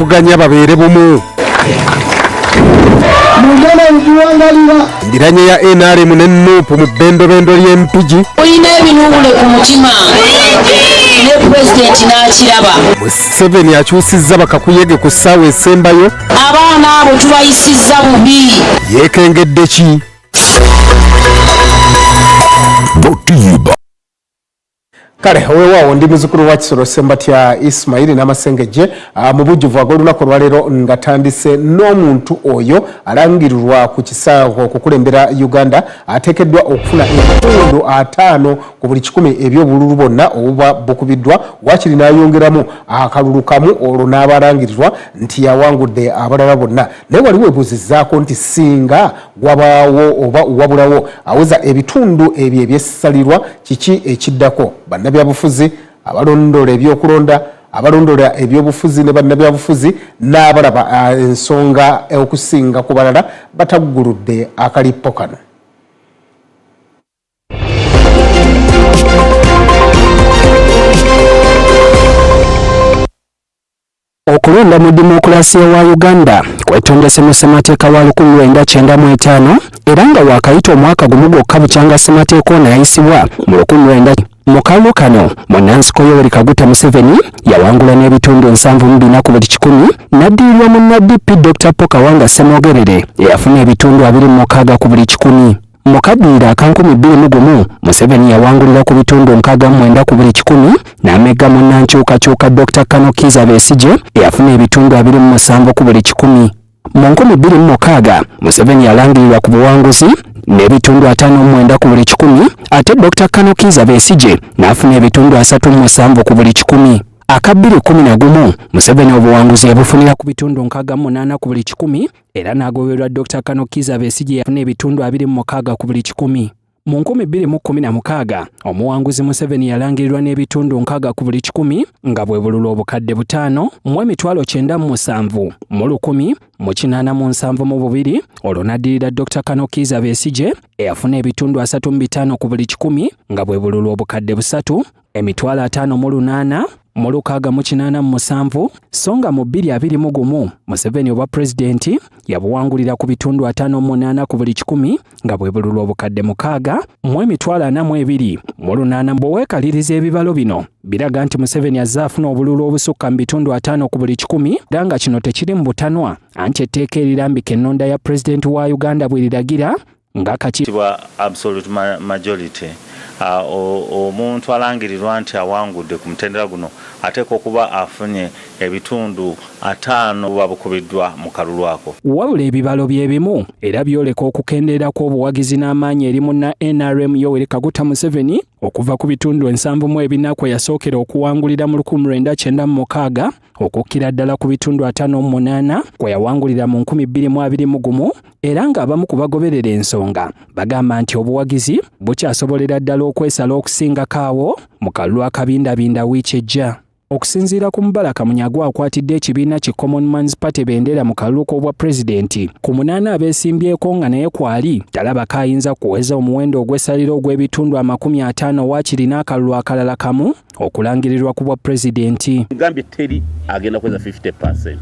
kuganya babeere bumu. Ndiranye ya NRM ne NUP mu bbendobendo ly'empigi. Olina ebinuubule ku mutima ne pulezidenti n'akiraba. Museveni akyusizza bakakuyege ku ssaawa esembayo. Abaana abo tubayisizza bubi. Yeekengedde ki? Kale weewaawo ndi muzzukulu wa Kisoro Ssembatya Ismail n'Amasengejje mu bujjuvu ag'olunaku olwaleero nga tandise n'omuntu oyo alangirirwa ku kisaawe okukulembera Uganda ateekeddwa okufuna ebitundu 5 ku buli 100 eby'obululu bonna obuba bukubiddwa waakiri n'ayongeramu akalulu kamu olwo n'abalangirirwa nti yawangudde abalala bonna naye wali weebuuzizzaako nti singa wabaawo oba wabulawo aweza ebitundu ebyo ebyessalirwa kiki ekiddako bannabyabufuzi abalondola ebyokulonda abalondola ebyobufuzi ne bannabyabufuzi n'abalaba ensonga okusinga ku balala batagguludde akalipo kano. Okulonda mu demokrasiya wa Uganda kwetondese mu ssemateeka wa 1995 era nga wakayita omwaka gumu gwokka bukyanga ssemateeka ono yayisibwa mu 1900. Mu kalulu kano Munnansi Yoweri Kaguta Museveni yawangula n'ebitundu 74 ku buli 100 n'addirirwa munna-DP Dr. Pokawanga Ssemwogerere eyafuna ebitundu 26 ku buli 100. Mu kaddiiro aka 2021 Museveni yawangulira ku bitundu 69 ku buli 100 n'amegga munnankyukakyuka Dr. Kizza Besigye eyafuna ebitundu 27 ku buli 100. Mu 2006 Museveni yalangirirwa ku buwanguzi n'ebitundu 59 ku buli 100 ate Dr. Kizza Besigye n'afuna ebitundu 37 ku buli 100. Aka 2011 Museveni obuwanguzi yabufunira ku bitundu 68 ku buli 100 era n'agobererwa Dr. Kizza Besigye yafuna ebitundu 26 ku buli 100. Mu 2016 omuwanguzi Museveni yalangirirwa n'ebitundu 6 ku buli 100 nga bwe bululu obukadde 5 mu emitwalo 97 mu 1000 mu 872 olwo n'addirira Dr. Kizza Besigye eyafuna ebitundu 35 ku buli 100 nga bwe bululu obukadde 3 emitwalo 58 mu 687 songa mu 2021 Museveni obwa pulezidenti yabuwangulira ku bitundu 58 ku buli 100 nga bwe bululu obukadde 6 mu emitwalo 42 mu 8 bweweekaliriza ebibalo bino biraga nti Museveni azze afuna obululu obusukka mu bitundu 5 ku buli 100 era nga kino tekiri mu butanwa anti etteeka erirambika ennonda ya pulezidenti wa Uganda bw'eriragira ng'akakiiko absolute majority. Omuntu alangirirwa nti awangudde ku mutendera guno ateekwa okuba afunye ebitundu 5 babukubiddwa mu kalulu ako. Wabula ebibalo byebimu era byoleka okukendeera kw'obuwagizi n'amaanyi eri munna NRM Yoweri Kaguta Museveni okuva ku bitundu 74 kwe yasookera okuwangulira mu 1996 okukkira ddala ku bitundu 58 kwe yawangulira mu 2021 era ng'abamu ku bagoberera ensonga bagamba nti obuwagizi bukyasobolera ddala okwesala okusingako awo mu kalulu akabindabinda wiiki ejja. Okusinziira ku Mubaraka Munyagwa akwatidde ekibiina ki Common Man's Party bendera mu kalulu k'obwa pulezidenti ku 8 abeesimbyeko nga naye kwali talaba kayinza kuweza omuwendo ogw'essaliro ogw'ebitundu 50 waakiri n'akalulu akalala kamu okulangirirwa ku bwa pulezidenti. Ngambye teri agenda kweza 50%.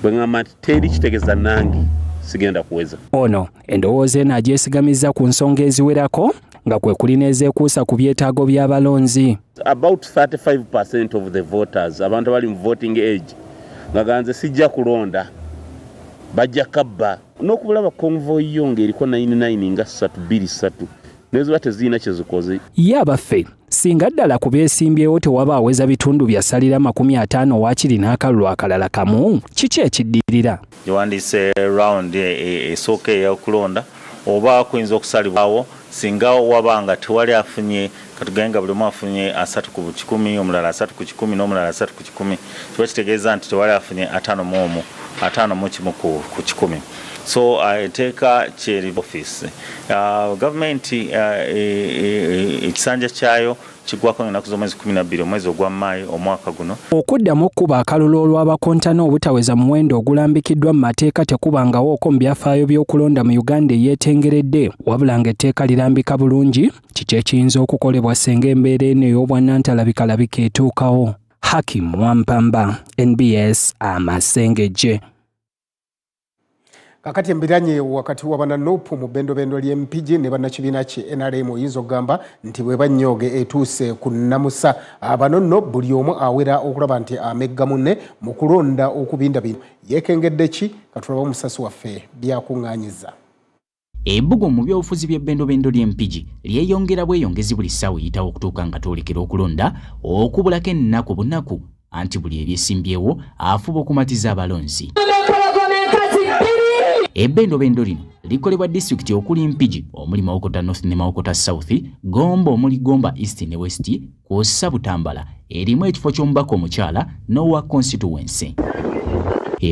Bwengamba nti teri kitegeeza nange sigenda kuweza. Ono endowooza eno agyesigamiza ku nsonga eziwerako nga kwe kulina ezeekuusa ku byetaago by'abalonzi. About 35% of the voters abantu abali mu voting age nga ganze sijja kulonda bajja kabba n'okubulaba convoy yo ng'eriko 99 nga 323 nezo tezina kyezikoze. Yabaffe singa ddala ku beesimbyewo tewaba aweza bitundu byasalira 50 waakiri n'akalulu akalala kamu kiki ekiddirira? Yawandise round esooka ey'okulonda oba kuyinza okusalibwawo singa wabanga tewali afunye katugenga buli omu afunye 3 ku 100 omulala 3 ku 10 n'omulala 3 ku 10 kiba kitegeeza nti tewali afunye 5 mu kimu ku 10. So etteeka kyeri office gavumenti ekisanja kyayo kigwako ennaku z'omwezi 12 omwezi ogwa Maayi omwaka guno. Okuddamu okuba akalulu olw'abakontana obutaweza muwendo ogulambikiddwa mu mateeka tekubangawooko mu byafaayo by'okulonda mu Uganda eyeetengeredde wabula ng'etteeka lirambika bulungi kiki ekiyinza okukolebwa singa embeera eno ey'obwannantalabika etuukawo. Hakim Wampamba, NBS Amasengejje. Kakati embiranye wakati wa bananopu mu bendo ly'empigi ne bannakibiina ki NRM oyinza okugamba nti bwe bannyoge etuuse ku nnamusa abanonno buli omu awera okulaba nti amegga munne mu kulonda okubinda bino yeekengedde ki katulaba omusasi waffe byakuŋŋaanyiza. Ebbugo mu byobufuzi by'ebbendo ly'empigi lyeyongera bweyongezi buli ssaawa eyitawo okutuuka nga twolekera okulonda okubulako ennaku bunaku anti buli ebyesimbyewo afuba okumatiza abalonzi. Ebbendo lino likolebwa disitulikiti okuli Mpigi omuli Mawokota North ne Mawokota South, Gomba omuli Gomba East ne West, kw'ossa Butambala erimu ekifo ky'omubaka omukyala n'owa constituency.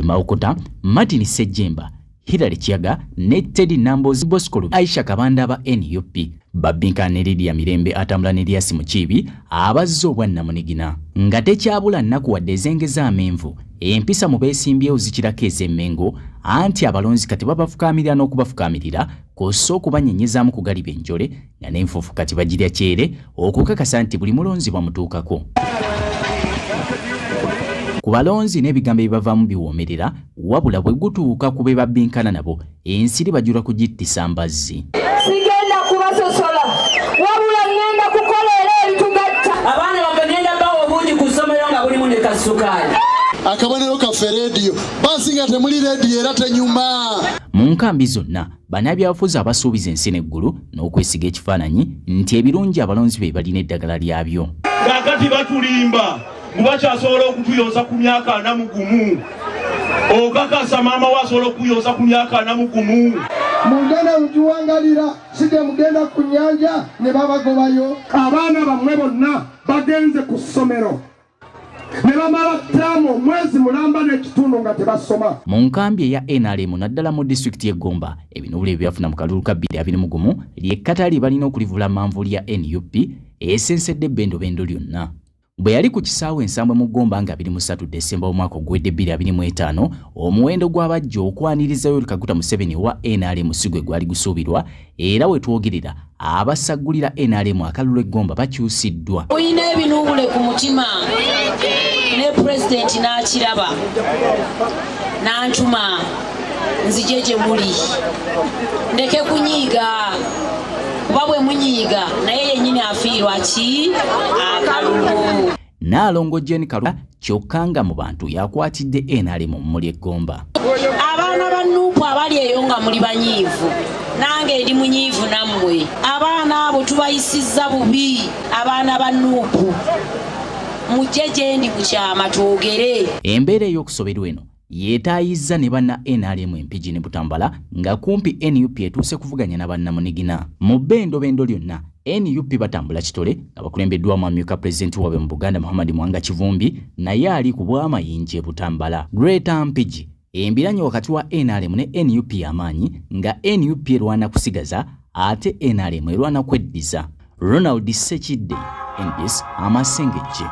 Mawokota Martin Sejjemba, Hilary Kiyaga ne Teddy Nambozi Bosco Aisha Kabanda aba NUP babbinkana ne Lydia Mirembe atambula ne Lyasi Mukiibi abazze obwannamunigina nga tekyabula nnaku wadde ezengeza amenvu empisa mu beesimbyewo zikirako ez'emmengo anti abalonzi kati babafukaamirira n'okubafukaamirira kw'ossa okubanyenyezaamu ku galiba enjole nga n'enfuufu kati bagirya kyere okukakasa nti buli mulonzi bamutuukako. Ku balonzi n'ebigambo ebibavaamu biwoomerera wabula bwe gutuuka ku be babbinkana nabo ensiri bajula kugittisa mbazzi. Sigenda kubasosola wabula ngenda kukolera ebitugatta abaana bagenda bawo obungi ku ssomero nga bulimu ne kasukaali. Akabonero kaffe rediyo basi nga temuli rediyo era tenyuma. Mu nkambi zonna bannabyabufuzi abasuubiza ensi n'eggulu n'okwesiga ekifaananyi nti ebirungi abalonzi be balina eddagala lyabyo. Kakati batulimba mubakyasobola okutuyoza ku myaka 41 okakasa maama wasobola okuyoza ku myaka 41 mugenda mugiwangalira side mugenda ku nnyanja ne babagobayo abaana bammwe bonna bagenze ku ssomero ne bamala ttaamu omwezi mulamba n'ekitundu nga tebasoma. Mu nkambi eya NRM naddala mu disitulikiti y'e Gomba ebinubula ebyafuna mu kalulu ka 2021 ly'ekkatali balina okulivula manvuuli ya NUP esensedde ebbendo lyonna. Bwe yali ku kisaawe ensambwe mu Gomba nga 23 Desemba omwaka ogwedde 2025 omuwendo gw'abajja okwanirizayo Kaguta Museveni wa NRM sigwe gwali gusuubirwa era we twogerera abasaggulira NRM akalulu e Gomba bakyusiddwa. Oyina ebinubule ku mutima ne president n'akiraba n'antuma nzije gye muli ndeke kunyiiga kuba bwe munyiiga naye yennyini afiirwa ki akalulu. Naalongo Jane Kalula kyokka nga mu bantu yakwatidde NRM muli e Gomba. Abaana ba Nuupu abali eyo nga muli banyiivu nange ndi munyiivu nammwe abaana abo tubayisizza bubi abaana ba Nuupu mujje gye ndi mu kyama twogere. Embeera ey'okusoberwa eno yeetaayizza ne banna NRM Mpigi ne Butambala nga kumpi NUP etuuse kuvuganya na bannamunigina. Mu bbendo lyonna NUP batambula kitole nga bakulembeddwamu amyuka pulezidenti waabwe mu Buganda Muhammad Mwanga Kivumbi naye ali ku bw'amayinja e Butambala. Greater Mpigi embiranye wakati wa NRM ne NUP amaanyi nga NUP erwana kusigaza ate NRM erwana kweddiza. Ronald Sekidde, NBS Amasengejje.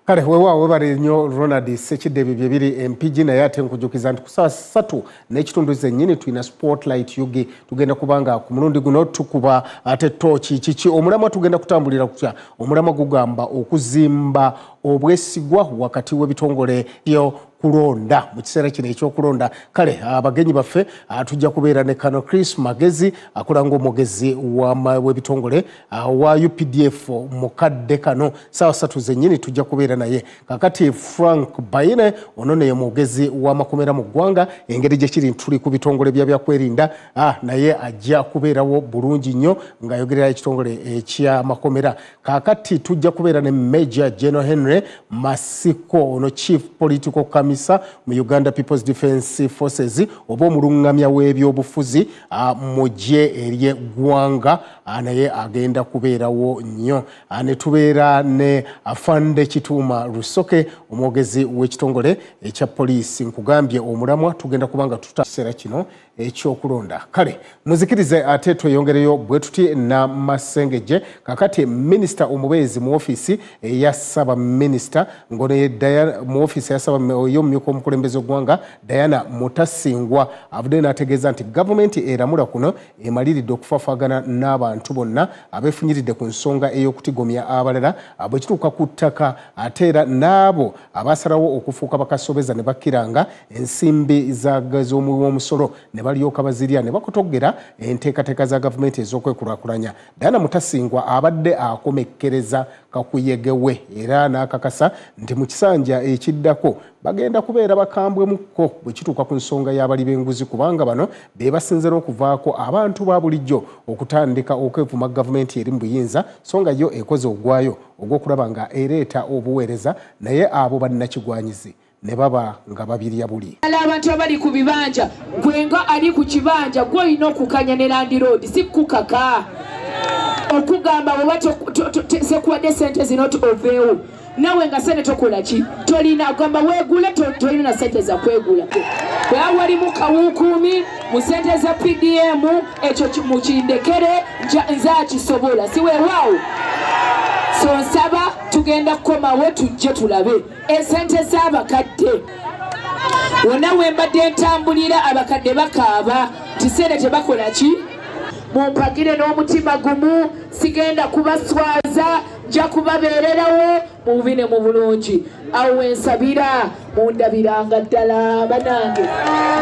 Kale weewaawo webale nnyo Ronald Sekidde bye biri empigi naye ate nkujukiza nti ku ssaawa 3 n'ekitundu zennyini tulina spotlight yugi tugenda kubanga ku mulundi guno tukuba ate tooki kiki omulamwa tugenda kutambulira kutya. Omulamwa gugamba okuzimba obwesigwa wakati w'ebitongole byo kulonda mu kiseera kino ekyokulonda. Kale abagenyi baffe tujja kubeera ne Kano Chris Magezi akulanga omugezi w'ebitongole wa UPDF mukadde kano ssaawa 3 zennyini tujja kubeera naye. Kakati Frank Baine ono ne mugezi w'amakomera mu ggwanga engeri gye kiri tuli ku bitongole byakwerinda naye ajja kubeerawo bulungi nnyo ng'ayogerera ekitongole eky'amakomera. Kakati tujja kubeera ne Major General Henry Masiko ono Chief Political Kamisa mu Uganda People's Defence Forces oba omulungamya w'ebyobufuzi mu gye ery'eggwanga naye agenda kubeerawo nnyo. Ne tubeera ne Afande Kituuma Rusoke omwogezi w'ekitongole ekya poliisi. Nkugambye omulamwa tugenda kubanga tutakiseera kino ekyokulonda. Kale muzikirize ate tweyongereyo bwe tuti na Amasengejje kakati minisita omubeezi mu office ya Saba Minisita ngone mu office ya Saba y'omumyuka omukulembeze gwanga Diana Mutasingwa avudde n'ategeeza nti gavumenti eramula kuno emaliridde okufaafagana n'abantu bonna abeefunyiridde ku nsonga ey'okutigomya abalala bwe kituuka ku ttaka ate era n'abo abasalawo okufuuka bakasobeza ne bakkiranga ensimbi z'omusolo ne balyoka bazirya ne bakotogera enteekateeka za gavumenti ez'okwekulaakulanya. Diana Mutasingwa abadde akomekkereza kakuyegewe era n'akakasa nti mu kisanja ekiddako bagenda kubeera bakambwemuko bwe kituuka ku nsonga y'abali b'enguzi kubanga bano be basinzira okuvaako abantu ba bulijjo okutandika okwevuma gavumenti eri mu buyinza so nga yo ekoze ogwayo ogw'okulaba nga ereeta obuweereza naye abo bannakigwanyizi ne baba nga babirya buli. Abantu abali ku bibanja gwenga ali ku kibanja gw'olina okukanya ne Land Road si kukaka okugamba bwe sekuwadde sente zino oveewo nawe nga sente tokola ki tolina gamba weegula tolina na sente za kwegula bwe wali mu kawukuumi mu sente za PDM ekyo mukindekere nze akisobola si weewaawo so nsaba tugenda kukomawo tujje tulabe esente z'abakadde wonna we mbadde ntambulira abakadde bakaaba nti sente tebakola ki mumpagire n'omutima gumu sigenda kubaswaza nja kubabeererawo mu bubi ne mu bulungi awo wensabira mundabiranga ddala banange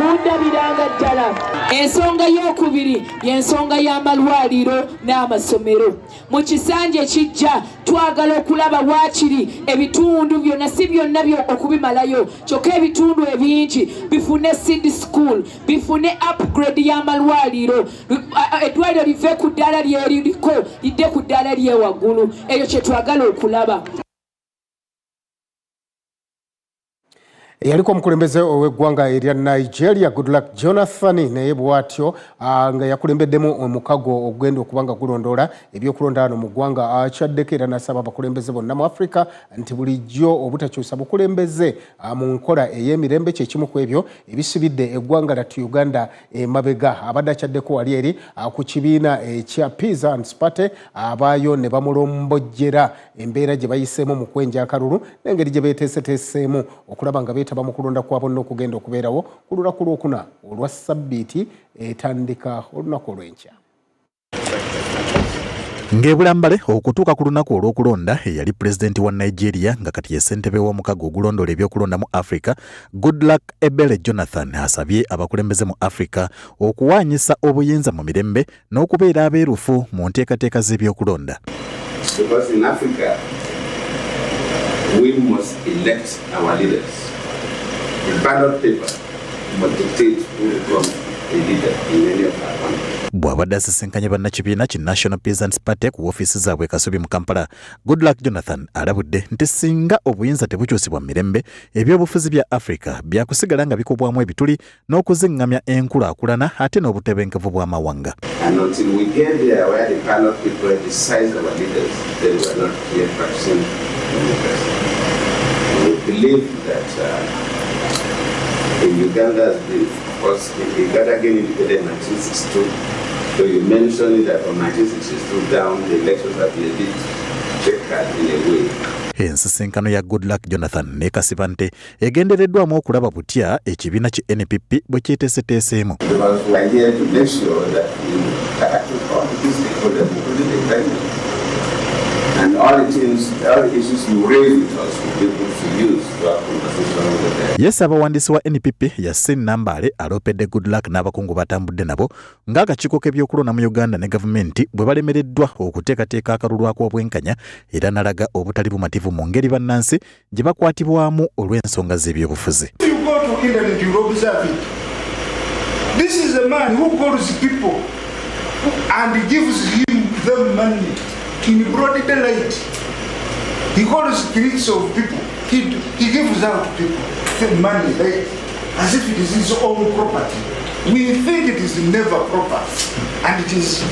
mundabiranga ddala. Ensonga y'okubiri y'ensonga y'amalwaliro n'amasomero. Mu kisanja ekijja twagala okulaba waakiri ebitundu byonna si byonna okubimalayo kyokka ebitundu ebingi bifune seed school bifune upgrade y'amalwaliro eddwaliro live ku ddala lyeriko lidde ku ddala lyewaggulu eyo kye twagala okulaba. Yaliko omukulembeze ow'eggwanga erya Nigeria Goodluck Jonathan naye bw'atyo nga yakulembeddemu omukago ogenda okubanga gulondoola ebyokulonda wano mu ggwanga akyaddeko era n'asaba abakulembeze bonna mu Africa nti bulijjo obutakyusa bukulembeze mu nkola ey'emirembe kye kimu ku ebyo ebisibidde eggwanga lyattu Uganda emabega. Abadde akyaddeko wali eri ku kibiina ekya Peace and Party abaayo ne bamulombojjera embeera gye bayiseemu mu kwenja akalulu n'engeri gye beeteeseteeseemu okulaba nga mu kulonda kwa bonna okugenda okubeerawo ku lunaku lwokuna olwa Ssabbiiti etandika olunaku olw'enkya. Ng'ebulambale okutuuka ku lunaku olw'okulonda eyali pulezidenti wa Nigeria nga kati ye ssentebe w'omukago ogulondoola ebyokulonda mu Africa Goodluck Ebele Jonathan asabye abakulembeze mu Africa okuwaanyisa obuyinza mu mirembe n'okubeera abeerufu mu nteekateeka z'ebyokulonda. Because in Africa we must elect our leaders. The ballot paper must dictate who becomes a leader in any of our countries. Bw'abadde asisinkanye bannakibiina ki National Peace and Party ku woofiisi zaabwe Kasubi mu Kampala, Goodluck Jonathan alabudde nti singa obuyinza tebukyusibwa mu mirembe ebyobufuzi bya Africa byakusigala nga bikubwamu ebituli n'okuzingamya enkulaakulana ate n'obutebenkevu bw'amawanga. And until we get there where the ballot paper decides our leaders, then we are not yet practicing democracy. We believe that in Uganda, of course, Uganda again independent in 1962. So you mentioned that from 1962 down, the elections have been a bit checkered in a way. Ensisinkano ya Goodluck Jonathan n'ekasiba nti egendereddwamu okulaba butya ekibiina ki NPP bwe kyeteeseteeseemu. Because we are here to make sure that we actually all these stakeholders, including the president, and all the issues you raise with us will be able to use to have conversation with them. Yes, abawandiisi wa NPP Yasin Nambale aloopedde Goodluck n'abakungu batambudde nabo ng'akakiiko k'ebyokulonda mu Uganda ne gavumenti bwe balemereddwa okuteekateeka akalulu ak'obwenkanya era n'alaga obutali bumativu mu ngeri bannansi gye bakwatibwamu olw'ensonga z'ebyobufuzi. This is a man who calls people and gives them money in broad daylight. He calls creeds of people. He gives out to people money like, as if it is his own property. We think it is never proper, and it is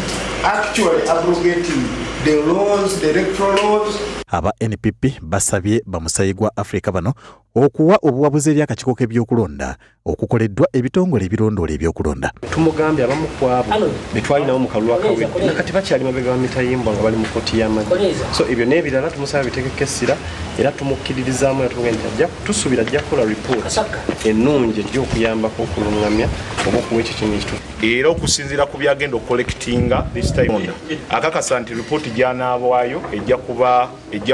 actually abrogating the laws, the electoral laws. Aba NPP basabye bamusayi gwa Africa bano okuwa obuwabuzi eri akakiiko k'ebyokulonda okukoleddwa ebitongole ebirondoola ebyokulonda. Tumugambye abamu ku abo be twalinawo mu kalulu akawedde nakati bakyali mabega wa mitayimbwa nga bali mu kkooti y'amagye. So ebyo n'ebirala tumusaba biteekeko essira era tumukkiririzaamu yatugenda nti tusuubira ajja kukola ripooti ennungi ejja okuyambako okuluŋŋamya oba okuwa ekyo kimu ekitu era okusinziira ku byagenda okukolekitinga this time akakasa nti ripooti gy'anaabwayo ejja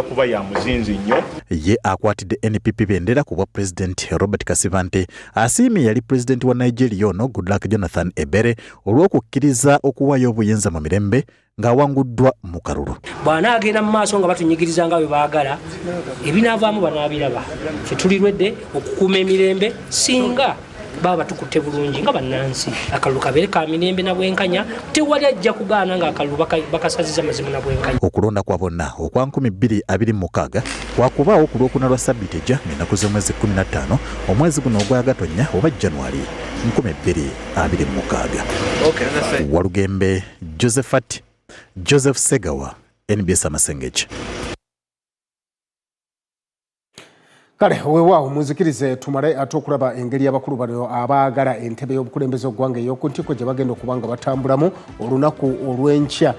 kuba ya muzinzi nnyo. Ye akwatidde NPP bendera ku bwa President Robert Kasivante asiimye yali President wa Nigeria ono Goodluck Jonathan Ebere olw'okukkiriza okuwaayo obuyinza mu mirembe ng'awanguddwa mu kalulu. Bwana agenda mu maaso nga batunyigiriza nga bwe baagala ebinaavaamu banaabiraba. Ffe tulirwedde okukuuma emirembe singa baba batukutte bulungi nga bannansi. Akalulu kabeere ka mirembe na bwenkanya, tewali ajja kugaana nga akalulu bakasaziza mazimu na bwenkanya. Okulonda kwa bonna okwa 2026 kwakubaawo ku lwokuna lwa ssabbiiti ejja ng'ennaku z'omwezi 15 omwezi guno ogwa Gatonnya oba January 2026. Walugembe Joseph Segawa, NBS Amasengejje. Kale weewaawo muzikirize tumale ate okulaba engeri abakulu bano abaagala entebe y'obukulembeze oggwanga ey'oku ntikko gye bagenda okuba nga batambulamu olunaku olw'enkya.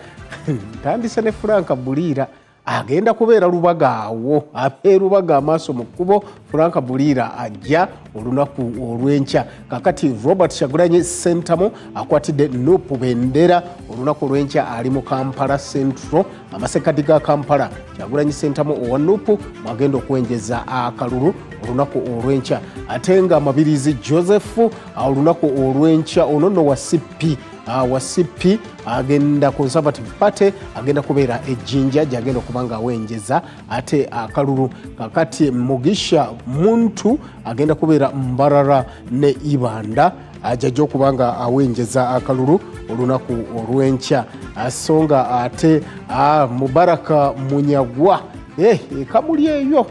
Ntandise ne Frank Buliira agenda kubeera lubaga awo abeerubaga amaaso mu kkubo. Frank Buliira ajja olunaku olw'enkya. Kakati Robert Kyagulanyi Sentamu akwatidde Nuupu Bendera olunaku olw'enkya ali mu Kampala Central amasekati ga Kampala. Kyagulanyi Sentamu owa Nuupu mwagenda okwenjeza akalulu olunaku olw'enkya. Ate nga Mabirizi Joseph olunaku olw'enkya ono nno wa CP wa CP agenda Conservative Party agenda kubeera ejjinja gyagenda okuba nga awenjeza ate akalulu. Kakati Mugisha Muntu agenda kubeera Mbarara ne Ibanda ajja okuba nga awenjeza akalulu olunaku olw'enkya. Asonga ate Mubaraka Munyagwa kamuli eyo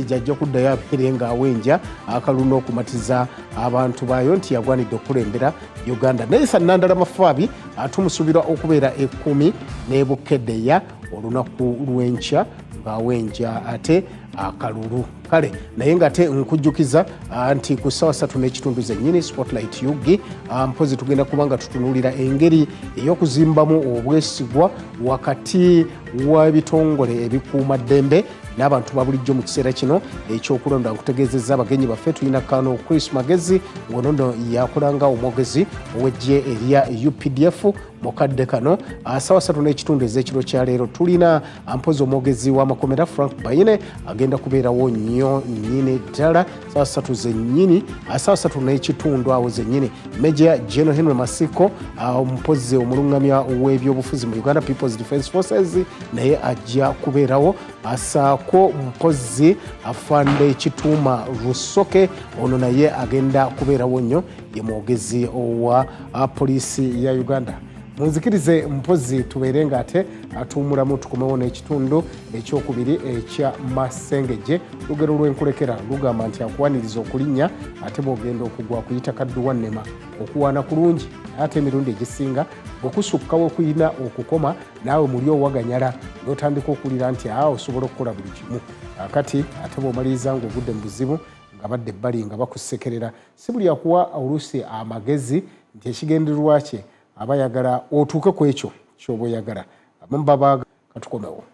jajja kuddayo abeere nga awenja akalulu n'okumatiza abantu baayo nti yagwanidde okulembera Uganda. Nelson Nandala Mafaabi atumusuubirwa okubeera 10 n'ebukeddeya olunaku lw'enkya ng'awenja ate akalulu. Kale naye nga te nkujjukiza nti ku ssaawa 3:30 zennyini Spotlight Yugi mpozi tugenda kuba nga tutunuulira engeri ey'okuzimbamu obwesigwa wakati w'ebitongole ebikuuma ddembe n'abantu ba bulijjo mu kiseera kino ekyokulonda. Nkutegeezezza abagenyi baffe tulina Kano Chris Magezi ngonono yakolanga omwogezi ow'eggye erya UPDF mukadde kano. Ssaawa 3:30 ez'ekiro kya leero tulina mpozi omwogezi w'amakomera Frank Bayine agenda kubeerawo nnyo nnyini ddala ssaawa 3 zennyini. Ssaawa 3:30 awo zennyini Major General Henry Masiko omupozi omuluŋŋamya w'ebyobufuzi mu Uganda People's Defence Forces naye ajja kubeerawo. Asaako mpozi afande Kituuma Rusoke ono naye agenda kubeerawo nnyo ye mwogezi owa poliisi ya Uganda. Munzikirize mpozi tubeere nga ate atuumulamu tukomewo n'ekitundu ekyokubiri ekya Masengejje. Lugero lw'enkulekera lugamba nti akuwaniriza okulinnya ate bw'ogenda okugwa kuyita kadduwannema okuwaana kulungi ate emirundi egisinga bwekusukkawo okuyina okukoma naawe muli owaganyala n'otandika okuwulira nti osobola okukola buli kimu. Akati ate bw'omaliriza ng'ogudde mu buzibu nga badde ebbali nga bakusekerera si buli akuwa oluusi amagezi nti ekigendererwa kye aba yagala otuuke ku ekyo ky'oba oyagala. Abamu baba katukomewo.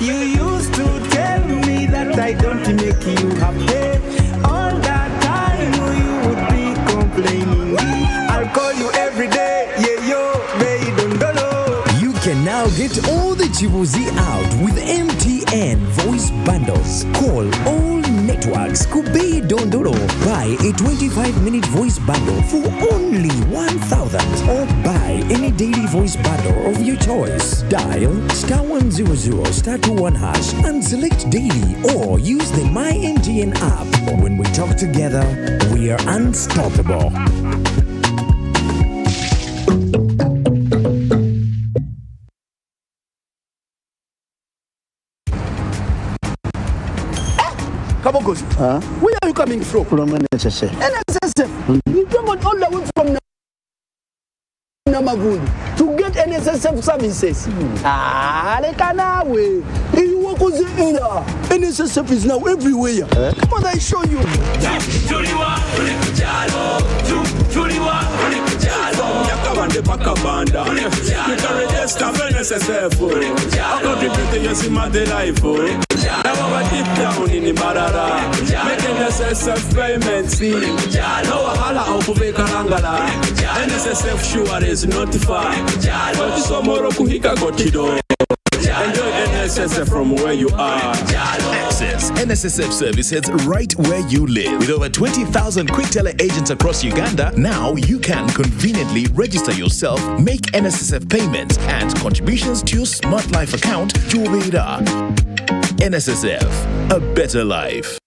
You used to tell me that I don't make you happy. All that time you would be complaining. I'll call you every day, yeah, yo, baby, don't know. You can now get all the Chibuzi out with MTN voice bundles. Call all networks. Kubei Dondoro. Buy a 25-minute voice bundle for only 1,000 or buy any daily voice bundle of your choice. Dial *100 *21# and select daily or use the My MTN app. When we talk together, we are unstoppable. Kabogos. Where are you coming from? From NSSF. NSSF. You come all the way from Namagun to get NSSF services. Lekanawe. NSSF is now everywhere. Come on, I show you. Yakabande pakabanda. You can register for NSSF. I contribute to your Simade life. Now I'm deep down in the Marara. Making NSSF payments. No wahala okube karangala. NSSF sure is notified. But some more kuhika gotido. Enjoy NSSF from where you are. Access NSSF services right where you live. With over 20,000 quick teller agents across Uganda, now you can conveniently register yourself, make NSSF payments and contributions to your Smart Life account to Obeda. NSSF, a better life.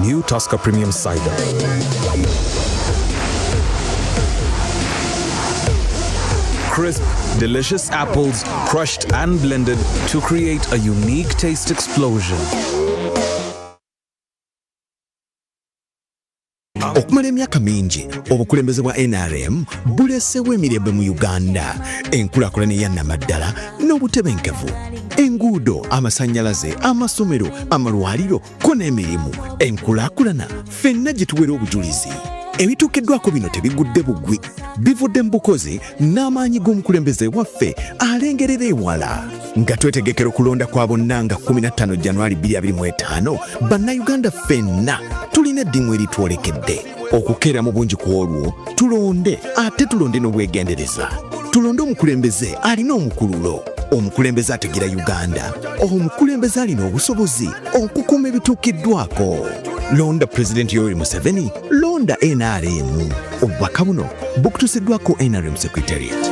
New Tusker Premium Cider. Crisp, delicious apples crushed and blended to create a unique taste explosion. Okumala emyaka mingi obukulembeze bwa NRM buleseewo emirembe mu Uganda, enkulaakulana eyannamaddala n'obutebenkevu, enguudo, amasannyalaze, amasomero, amalwaliro ko n'emirimu. Enkulaakulana ffenna gye tuwera obujulizi. Ebituukiddwako bino tebigudde bugwi, bivudde mu bukozi n'amaanyi g'omukulembeze waffe alengerera ewala. Nga twetegekera okulonda kwa bonna nga 15 January 2025, bannayuganda ffenna tulina eddimu eritwolekedde. Okukeera mu bungi ku olwo, tulonde ate tulonde n'obwegendereza. Tulonde omukulembeze alina omukululo, omukulembeze ategeera Uganda, omukulembeze alina obusobozi okukuuma ebituukiddwako. Londa President Yoweri Museveni, londa NRM. Obubaka buno bukutuusiddwako NRM Secretariat.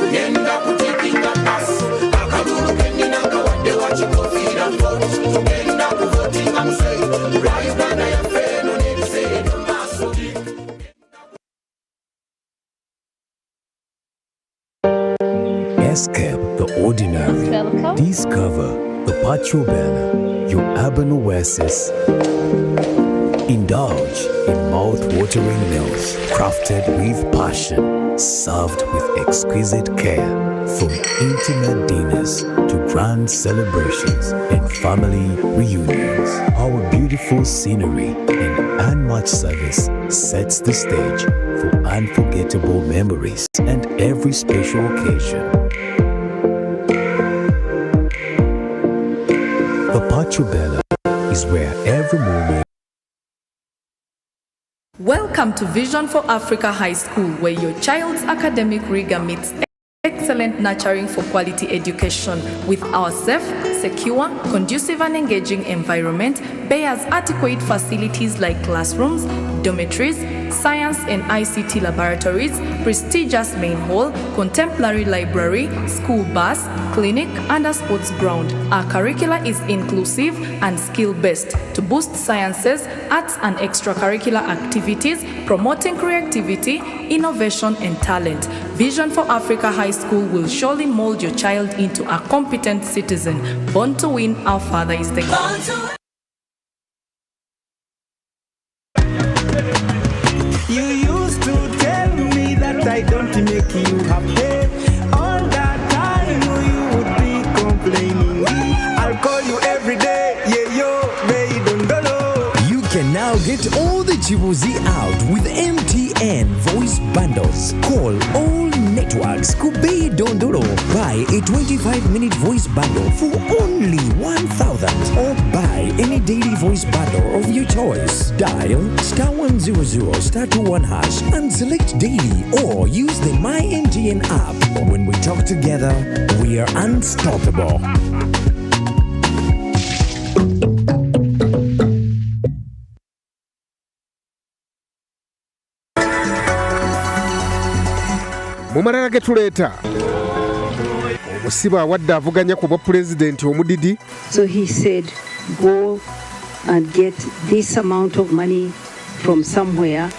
Escape the ordinary. Discover the Pachobana, your urban oasis. Indulge in mouth-watering meals crafted with passion, served with exquisite care. From intimate dinners to grand celebrations and family reunions, our beautiful scenery and unmatched service sets the stage for unforgettable memories and every special occasion. The Pachobella is where every moment. Welcome to Vision for Africa High School, where your child's academic rigor meets excellent nurturing for quality education. With our safe, secure, conducive and engaging environment, bears adequate facilities like classrooms, dormitories, science and ICT laboratories, prestigious main hall, contemporary library, school bus, clinic and a sports ground. Our curricula is inclusive and skill-based to boost sciences, arts and extracurricular activities, promoting creativity, innovation and talent. Vision for Africa High School will surely mold your child into a competent citizen. Born to win, our Father is the God. You used to tell me that I don't make you happy. All that time you would be complaining. I'll call you every day, yeah, yo, baby, You can now get all the Chibuzi out with MTN voice bundles. Call all networks Kubei Dondoro. Buy a 25-minute voice bundle for only 1,000 or buy any daily voice bundle of your choice. Dial *100 *21# and select daily or use the My MTN app. When we talk together, we are unstoppable. Mumarara getuleeta omusiba awadde avuganya ku bwa pulezidenti omudidi. So he said, go and get this amount of money from somewhere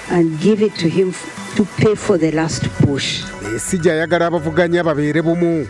and give it to him to pay for the last push. Esijja ayagala abavuganya babeere bumu.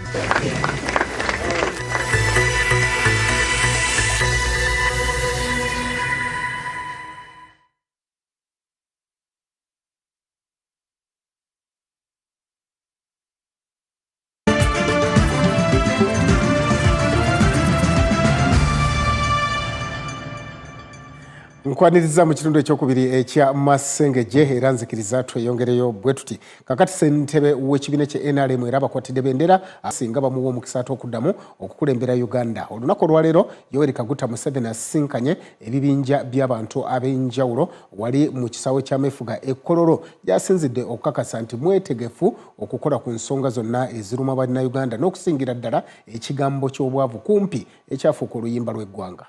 Nkwaniriza mu kitundu ekyokubiri ekya Amasengejje era nzikiriza tweyongereyo bwe tuti kakati ssentebe w'ekibiina kye NRM era abakwatidde bendera asinga bamuwa omukisa okuddamu okukulembera Uganda. Olunaku olwaleero Yoweri Kaguta Museveni asinkanye ebibinja by'abantu ab'enjawulo wali mu kisaawe ky'ameefuga e Kololo gy'asinzidde okukakasa nti mwetegefu okukola ku nsonga zonna eziruma Bannayuganda n'okusingira ddala ekigambo ky'obwavu kumpi ekyafuuka oluyimba lw'eggwanga.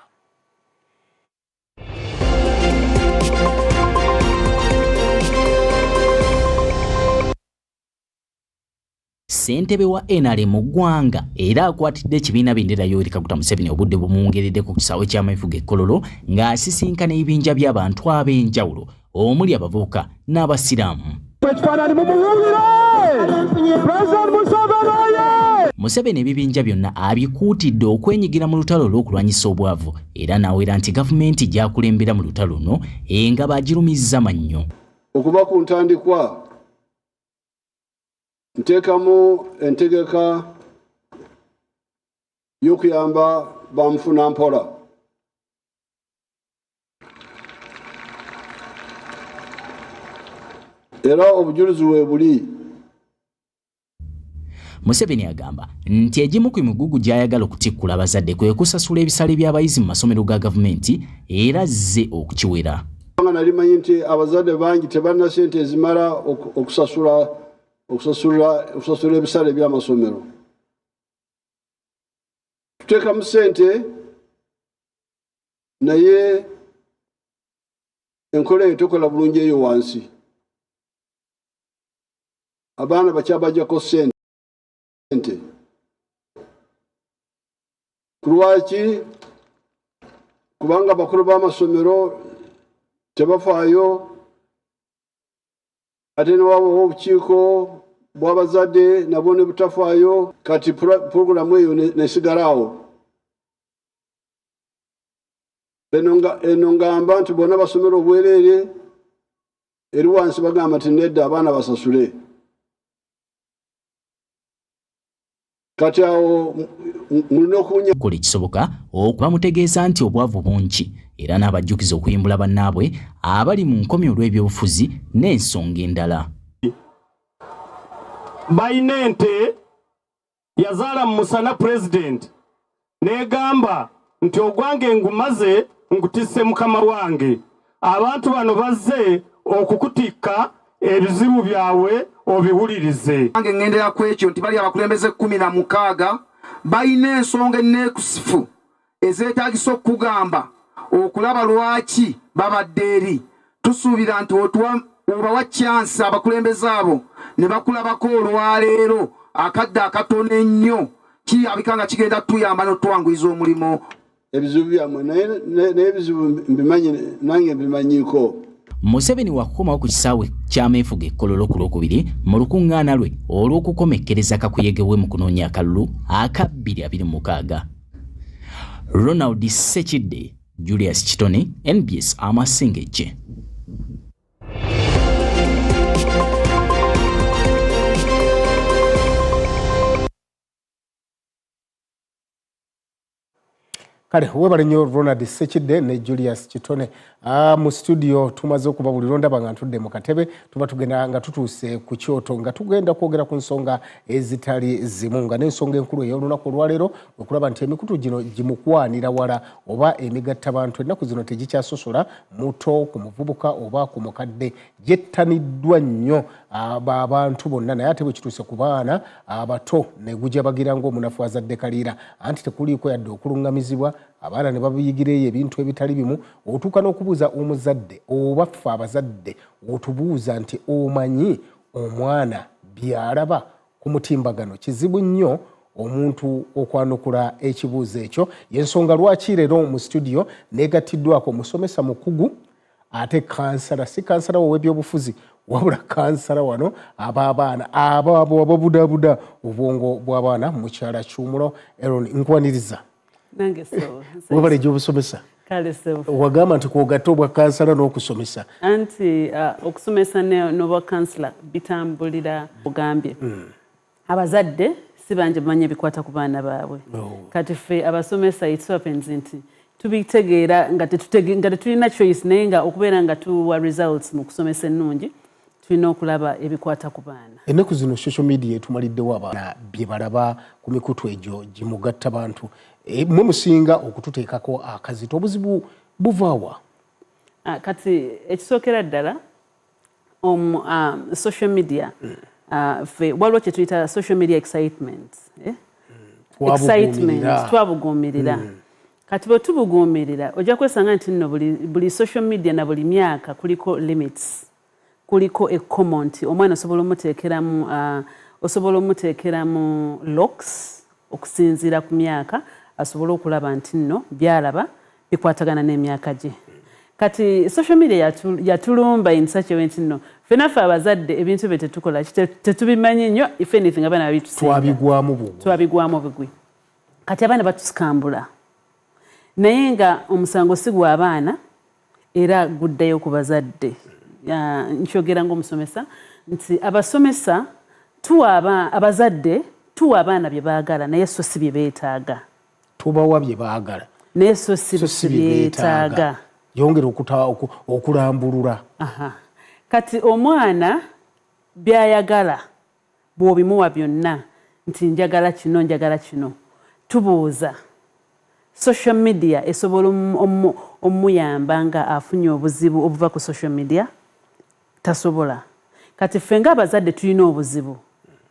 Ssentebe wa NRM mu ggwanga era akwatidde ekibiina bendera Yoweri Kaguta Museveni obudde bumuwungeredde ku kisaawe ky'ameefuga e Kololo ng'asisinkana ebibinja by'abantu ab'enjawulo omuli abavubuka n'abasiraamu. Museveni ebibinja byonna abikuutidde okwenyigira mu lutalo olw'okulwanyisa obwavu era n'awera nti gavumenti gy'akulembera mu lutalo luno nga bagirumizza mannyo. Okuva ku ntandikwa nteekamu entegeka y'okuyamba bamufuna mpola. Era obujulizi we buli. Museveni agamba nti egimu ku migugu gy'ayagala okutikkula abazadde kwe kusasula ebisale by'abayizi mu masomero ga gavumenti era azze okukiwera. Nali manyi nti abazadde bangi tebalina ssente ezimala okusasula ebisale by'amasomero. Tuteekamu ssente naye enkola eyo tekola bulungi eyo wansi. Abaana bakyabajjako ssente. Kulwaki? Kubanga abakulu b'amasomero tebafaayo ate newabawo obukiiko bw'abazadde nabwo ne butafaayo kati puroguramu eyo nesigalawo. Eno ngamba nti bonna basomera obwereere eri wansi bagamba nti nedda abaana basasule. Kati awo mulina okukola ekisoboka okubamutegeeza nti obwavu bungi era n'abajjukiza okuyimbula bannaabwe abali mu nkomyo olw'ebyobufuzi n'ensonga endala. Bayina ente yazaala mu musana pulezidenti n'egamba nti ogwange ngumaze ngutisse mukama wange. Abantu bano bazze okukutikka ebizibu byawe obiwulirize. Ange ngendera ku ekyo nti bali abakulembeze 16 bayina ensonga enneekusifu ezeetaagisa okugamba okulaba lwaki babadde eri. Tusuubira nti obawa chance abakulembeze abo ne bakulabako olwaleero akadde akatono ennyo kirabika nga kigenda tuyamba n'otwanguyiza omulimo. Ebizibu byammwe naye ebizibu mbimanyi nange mbimanyiiko. Museveni wakukomawo ku kisaawe ky'ameefuga e Kololo ku Lwokubiri mu lukuŋŋaana lwe olw'okukomekkereza kakuyege we mu kunoonya akalulu aka 2026. Ronald Sekidde, Julius Kitone, NBS Amasengejje. Kale webale nnyo Ronald Sekidde ne Julius Kitone. Mu studio tumaze okubabulira ndaba nga ntudde mu katebe tuba tugenda nga tutuuse ku kyoto nga tugenda kwogera ku nsonga ezitali zimu nga n'ensonga enkulu ey'olunaku olwaleero okulaba nti emikutu gino gimukwanira wala oba emigattabantu ennaku zino tegikyasosola muto ku muvubuka oba ku mukadde gyettaniddwa nnyo abantu bonna naye ate bwe kituuse ku baana abato ne gujabagira ng'omunafu azadde kaliira anti tekuliiko yadde okuluŋŋamizibwa abaana ne babiyigireyo ebintu ebitali bimu otuuka n'okubuuza omuzadde oba ffe abazadde otubuuza nti omanyi omwana byalaba ku mutimbagano. Kizibu nnyo omuntu okwanukula ekibuuzo ekyo y'ensonga lwaki leero mu studio neegattiddwako omusomesa mukugu ate kansala si kansala w'ebyobufuzi wabula kansala wano ab'abaana abo ababudaabuda obwongo bw'abaana mukyala Kyumulo Aaron nkwaniriza. Nange so. Webale gy'obusomesa. Kale so. Wagamba nti kwogatta obwa kansala n'okusomesa. Anti okusomesa n'obwa kansala bitambulira bugambye. Abazadde si bangi bamanyi ebikwata ku baana baabwe. Kati ffe abasomesa it happens nti tubitegeera nga tetulina choice naye nga okubeera nga tuwa results mu kusomesa ennungi tulina okulaba ebikwata ku baana. Ennaku zino social media etumaliddewo abaana bye balaba ku mikutu egyo gimugatta bantu. Mwe musinga okututeekako akazito obuzibu buvaawa? Kati ekisookera ddala social media fe waliwo kye tuyita social media excitement. Excitement twabuguumirira. Kati bwe tubuguumirira ojja kwesanga nti nno buli social media na buli myaka kuliko limits, kuliko ekkomo nti omwana osobola omuteekeramu locks okusinziira ku myaka asobole okulaba nti nno byalaba bikwatagana n'emyaka gye. Kati social media yatulumba in such a way nti nno ffenaffe abazadde ebintu bye tetukola tetubimanyi nnyo, if anything abaana babitusinga twabigwamu bugwi. Kati abaana batusikambula naye nga omusango si gwa abaana era guddayo ku bazadde. Nkyogera ng'omusomesa nti abasomesa abazadde tuwa abaana bye baagala naye so si bye beetaaga. Tubawa bye baagala naye so si bye beetaaga. Yongera okulambulula. Kati omwana byayagala bw'obimuwa byonna nti njagala kino tubuuza. Social media esobola omuyamba nga afunye obuzibu obuva ku social media tasobola. Kati ffe ng'abazadde tulina obuzibu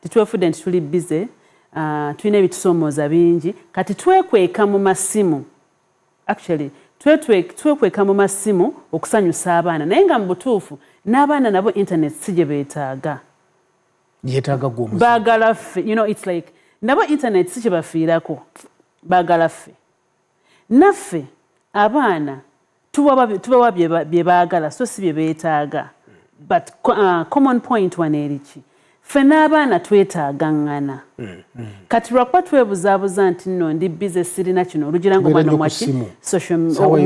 titwefudde nti tuli bize, tulina ebitusoomooza bingi kati twekweka mu masimu. Actually twekweka mu masimu okusanyusa abaana naye nga mu butuufu n'abaana nabo internet si gye beetaaga. Yeetaaga gw'omuzibu. Baagala ffe, it's like nabo internet si kye bafiirako, baagala ffe. Naffe abaana tubawa bye baagala so si bye beetaaga. But common point wano eriki ffe n'abaana twetaagangana. Kati lwakuba twebuzaabuza nti nno ndi bize sirina kino olugira ng'omwana omuwa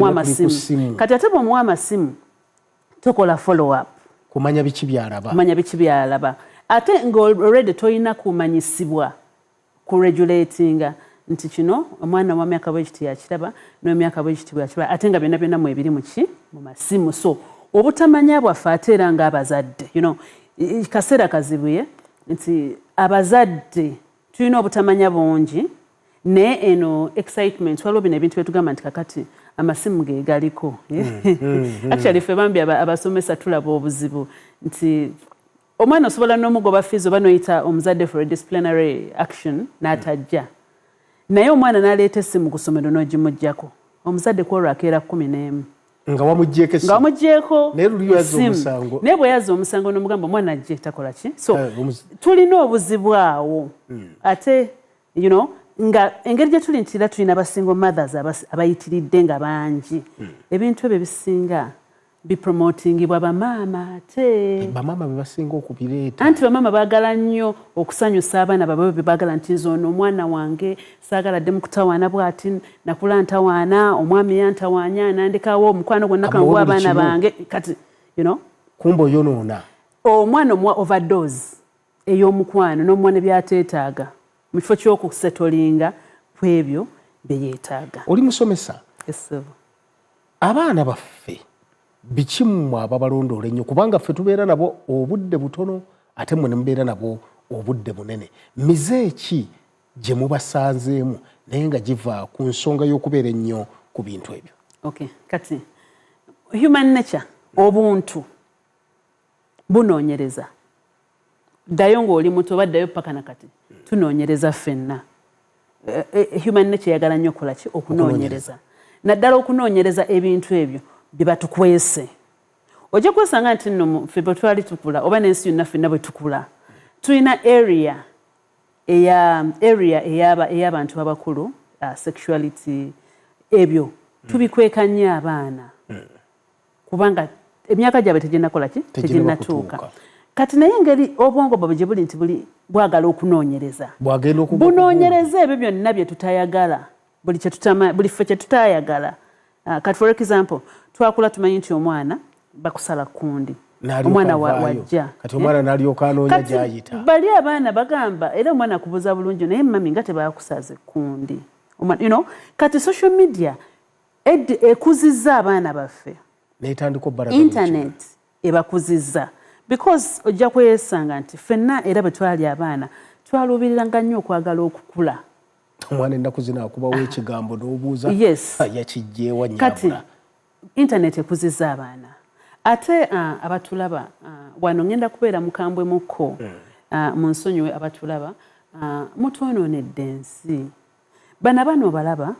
amasimu. Kati ate bw'omuwa amasimu tukola follow up kumanya biki byalaba ate nga already toyina kumanyisibwa ku regulatinga nti kino omwana wa myaka bwekiti yakiraba n'emyaka bwekiti bwakiraba ate nga byonna mu ebiri mu masimu. So obutamanya bwaffe ate era ng'abazadde kaseera kazibuye nti abazadde tulina obutamanya bungi naye eno excitement waliwo bino ebintu byetugamba nti kakati amasimu ge galiko. Actually ffe bambi abasomesa tulaba obuzibu nti omwana osobola n'omugoba fiizi oba noyita omuzadde for a disciplinary action n'atajja naye omwana n'aleeta essimu ku ssomero n'ogimuggyako omuzadde kwolwo akeera 11 nga wamuggyeko naye bwe yazza omusango n'omugamba omwana ajje takola ki. So tulina obuzibu awo ate nga engeri gye tuli nti era tulina abasingle mothers abayitiridde nga bangi ebintu ebyo bisinga bipromotingibwa bamaama ate bamaama bebasinga okubireeta anti bamaama baagala nnyo okusanyusa abaana baabwe bebaagala nti nze ono omwana wange saagaladde mu kutawaana bw'ati nakula ntawaana omwami yantawaanya nandikawo omukwano gwonna kanguwa abaana bange kati kumba oyonoona omwana omuwa overdose ey'omukwano n'omwana byateetaaga mu kifo ky'okusetolinga ku ebyo bye yeetaaga. Oli musomesa abaana baffe biki mmwe ababalondoola ennyo kubanga ffe tubeera nabo obudde butono ate mmwe ne mubeera nabo obudde bunene. Mize ki gye mubasanzeemu naye nga giva ku nsonga y'okubeera ennyo ku bintu ebyo? Kati human nature obuntu bunoonyereza ddayo ng'oli muto oba ddayo paka nakati tunoonyereza ffenna. Human nature yagala nnyo okukola ki? Okunoonyereza. Naddala okunoonyereza ebintu ebyo bye batukwese. Ojja kwesanga nti nno ffe bwe twali tukula oba n'ensi yonna ffenna bwe tukula tulina area ey'abantu abakulu sexuality ebyo tubikweka nnyo abaana kubanga emyaka gyabwe teginnakola ki? Teginnatuuka. Kati naye engeri obwongo bwabwe gye buli nti bwagala okunoonyereza bunoonyereza ebyo byonna bye tutayagala buli ffe kye tutayagala. Kati for example twakula tumanyi nti omwana bakusala kundi omwana wajja kati omwana n'alyoka anoonya gy'ayita. Bali abaana bagamba era omwana akubuuza bulungi naye mami nga tebakusaze kundi. Kati social media ekuzizza abaana baffe netandiko internet ebakuzizza because ojja kwesanga nti ffenna era bwe twali abaana twaluubiriranga nnyo okwagala okukula omwana ennaku zino akubawo ekigambo n'obuuza yakijjeewa kati internet ekuzizza abaana ate abatulaba wano ngenda kubeera mukambwe mukko mu nsonyiwe abatulaba mutwonoonedde ensi bano balaba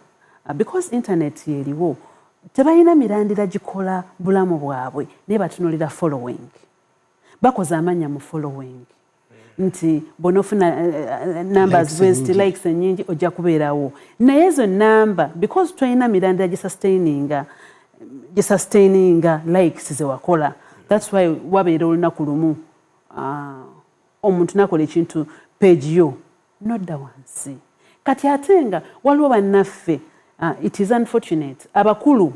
because internet yeriwo tebalina mirandira gikola bulamu bwabwe naye batunulira following bakoza amanya mu following nti bonofuna numbers based likes enyingi ojja kubeerawo naye ezo namba because twalina mirandira gisustaininga likes zewakola that's why wabeera olunaku lumu omuntu nakola ekintu page yo nodda wansi kati ate nga waliwo bannaffe it is unfortunate abakulu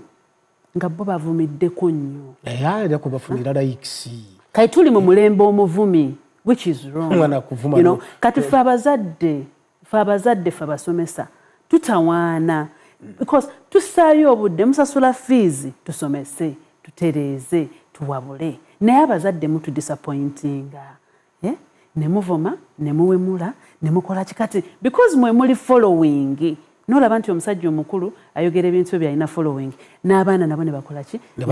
nga bo bavumiddeko nnyo era kubafunira likes kati tuli mu mulembe omuvumi which is wrong kati ffe abazadde ffe abasomesa tutawaana because tusaayo obudde musasula fees tusomese tutereeze tuwabule naye abazadde mutu disappointinga ne muvuma ne muwemula ne mukola kikati because mwe muli following nolaba nti omusajja omukulu ayogera ebintu byalina following n'abaana nabo ne bakola ki ne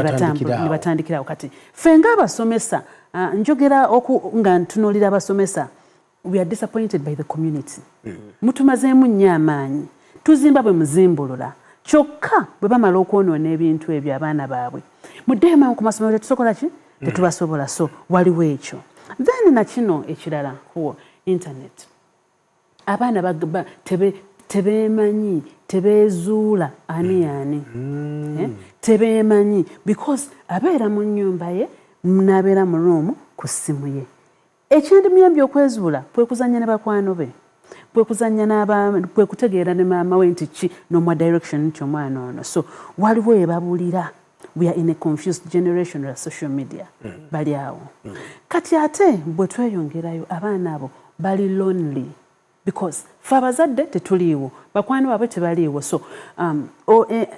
batandikirawo kati ffe ng'abasomesa njogera nga ntunuulira abasomesa we are disappointed by the community mutumazeemu nnyo amaanyi tuzimba bwe muzimbulula kyokka bwe bamala okwonoona ebintu ebyo abaana baabwe muddeyo mangu ku masomero tetusobola ki tetubasobola so waliwo ekyo then na kino ekirala ku internet abaana tebeemanyi tebeezuula ani tebeemanyi because abeera mu nnyumba ye n'abeera mu ruumu ku ssimu ye ekyandimuyambye okwezuula kwekuzannya ne bakwano be kwekutegeera ne maama we nti ki n'omwa direction nti omwana ono so waliwo ebabulira we are in a confused generation of social media bali awo kati ate bwe tweyongerayo abaana abo bali lonely because ffe abazadde tetuliiwo bakwano baabwe tebaliiwo so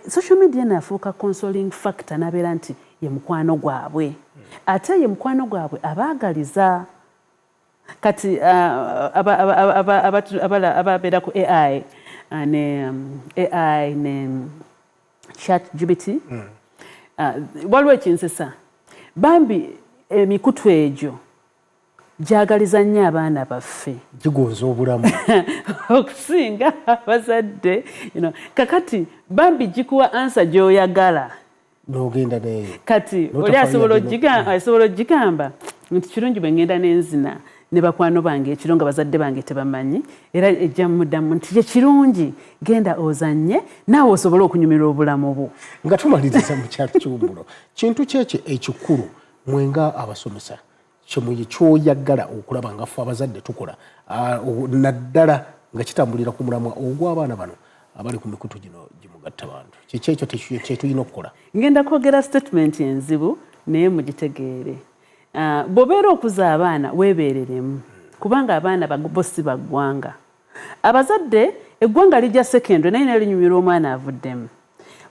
social media naafuuka consoling factor n'abeera nti ye mukwano gwabwe ate ye mukwano gwabwe abaagaliza kati ababeera ku AI ne chat GPT waliwo ekinsesa bambi emikutu egyo gyagaliza nnyo abaana baffe gigonza obulamu okusinga abazadde kakati bambi gikuwa ansa gy'oyagala n'ogenda naye kati oli asobola ogigamba nti kirungi bwe ngenda n'enzina ne bakwano bange ekiro nga bazadde bange tebamanyi era ejja muddamu nti ye kirungi genda ozanye naawe osobole okunyumirwa obulamu bwo nga tumaliriza mu kyalo ky'obulo kintu kyekyo ekikulu mwenga abasomesa kyoyagala okulaba nga ffe abazadde tukola naddala nga kitambulira ku mulamwa ogw'abaana bano abali ku mikutu gino gimugatta bantu kikyekyo kyetulina okukola ngenda kwogera statement enzibu naye mugitegeere bw'obeera okuza abaana weebeereremu kubanga abaana bo si baggwanga abazadde eggwanga lijja secondary naye nalinyumirwa omwana avuddemu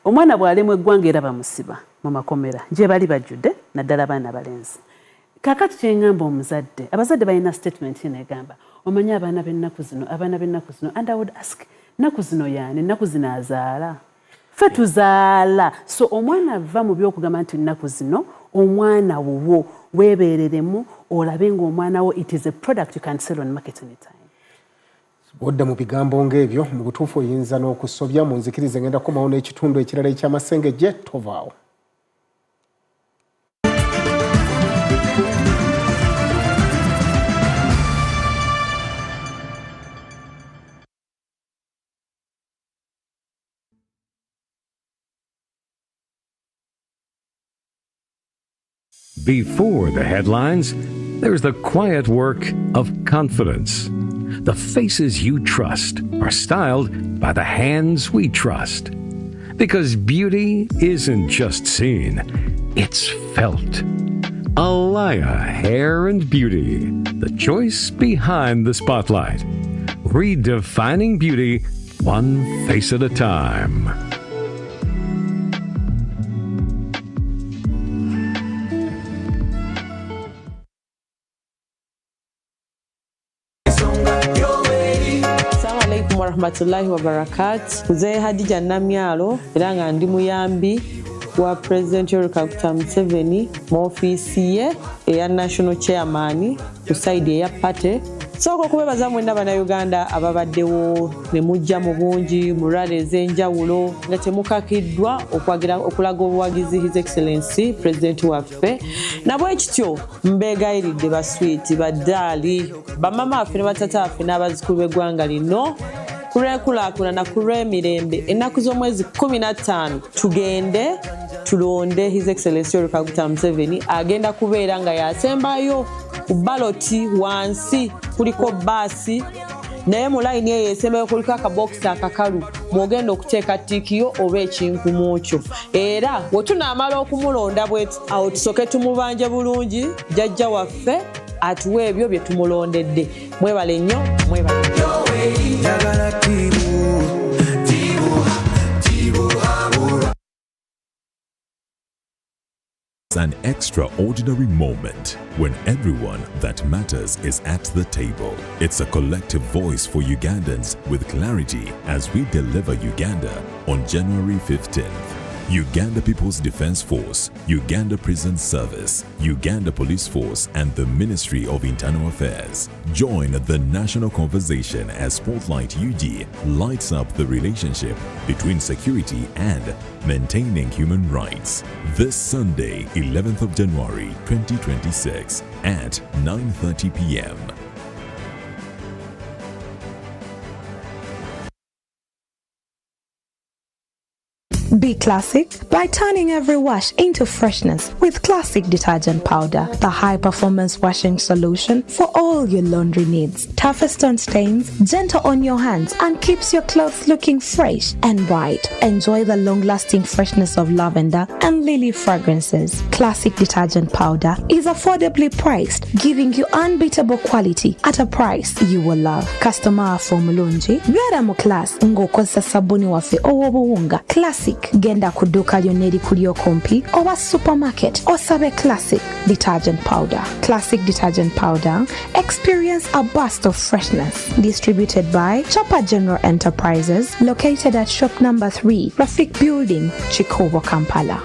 omwana bw'alemu eggwanga era bamusiba mu makomera gye bali bajjudde naddala abaana balenzi kakati kyeŋŋamba omuzadde abazadde balina statement eno egamba omanyi abaana b'ennaku zino and I would ask nnaku zino yaani nnaku zino azaala ffe tuzaala so omwana ava mu byokugamba nti nnaku zino omwana wuwo weebeereremu olabe ng'omwana wo it is a product you can sell on market anytime odda mu bigambo ng'ebyo mu butuufu oyinza n'okusobya mu nzikirize ngenda kukomawo n'ekitundu ekirala eky'Amasengejje tovaawo. Before the headlines, there's the quiet work of confidence. The faces you trust are styled by the hands we trust. Because beauty isn't just seen, it's felt. Alaya Hair and Beauty, the choice behind the spotlight. Redefining beauty one face at a time. rahmatullahi wa barakat. Mzee Hadija Namyalo era nga ndi muyambi wa President Yoweri Kaguta Museveni mu office ye eya National Chairman ku side eya party. Soko kubebaza mwenda bannayuganda ababaddewo ne mujja mu bungi mu rally ez'enjawulo nga temukakiddwa okulaga obuwagizi His Excellency President waffe nabwe kityo mbeegayiridde baswiti baddaali bamama affe ne batata affe n'abazzukulu b'eggwanga lino kulwekulaakulana ku lw'emirembe ennaku z'omwezi 15 tugende tulonde His Excellency Yoweri Kaguta Museveni agenda kubeera nga yasembayo ku baloti wansi kuliko baasi naye mu layini eyo esembayo kuliko akabokisi akakalu mwogenda okuteeka ttiikiyo oba ekinkumu kyo era bwe tunaamala okumulonda bwetu awo tusoke tumubanje bulungi jjajja waffe atuwa ebyo bye tumulondedde. Mwebale nnyo, mwebale It's an extraordinary moment when everyone that matters is at the table. It's a collective voice for Ugandans with clarity as we deliver Uganda on January 15th. Uganda People's Defense Force, Uganda Prison Service, Uganda Police Force, and the Ministry of Internal Affairs join the national conversation as Spotlight UG lights up the relationship between security and maintaining human rights. This Sunday, 11th of January 2026 at 9:30 p.m. Be classic by turning every wash into freshness with Classic Detergent Powder, the high-performance washing solution for all your laundry needs. Toughest on stains, gentle on your hands, and keeps your clothes looking fresh and bright. Enjoy the long-lasting freshness of lavender and lily fragrances. Classic Detergent Powder is affordably priced, giving you unbeatable quality at a price you will love. Customer formulungi, byera mu class ng'okozesa sabuni waffe owobuwunga Classic. Genda ku dduuka lyonna erikuli okumpi oba supermarket osabe Classic Detergent Powder. Classic Detergent Powder, experience a burst of freshness. Distributed by Chopper General Enterprises, located at shop number 3, Rafik Building, Chikovo, Kampala.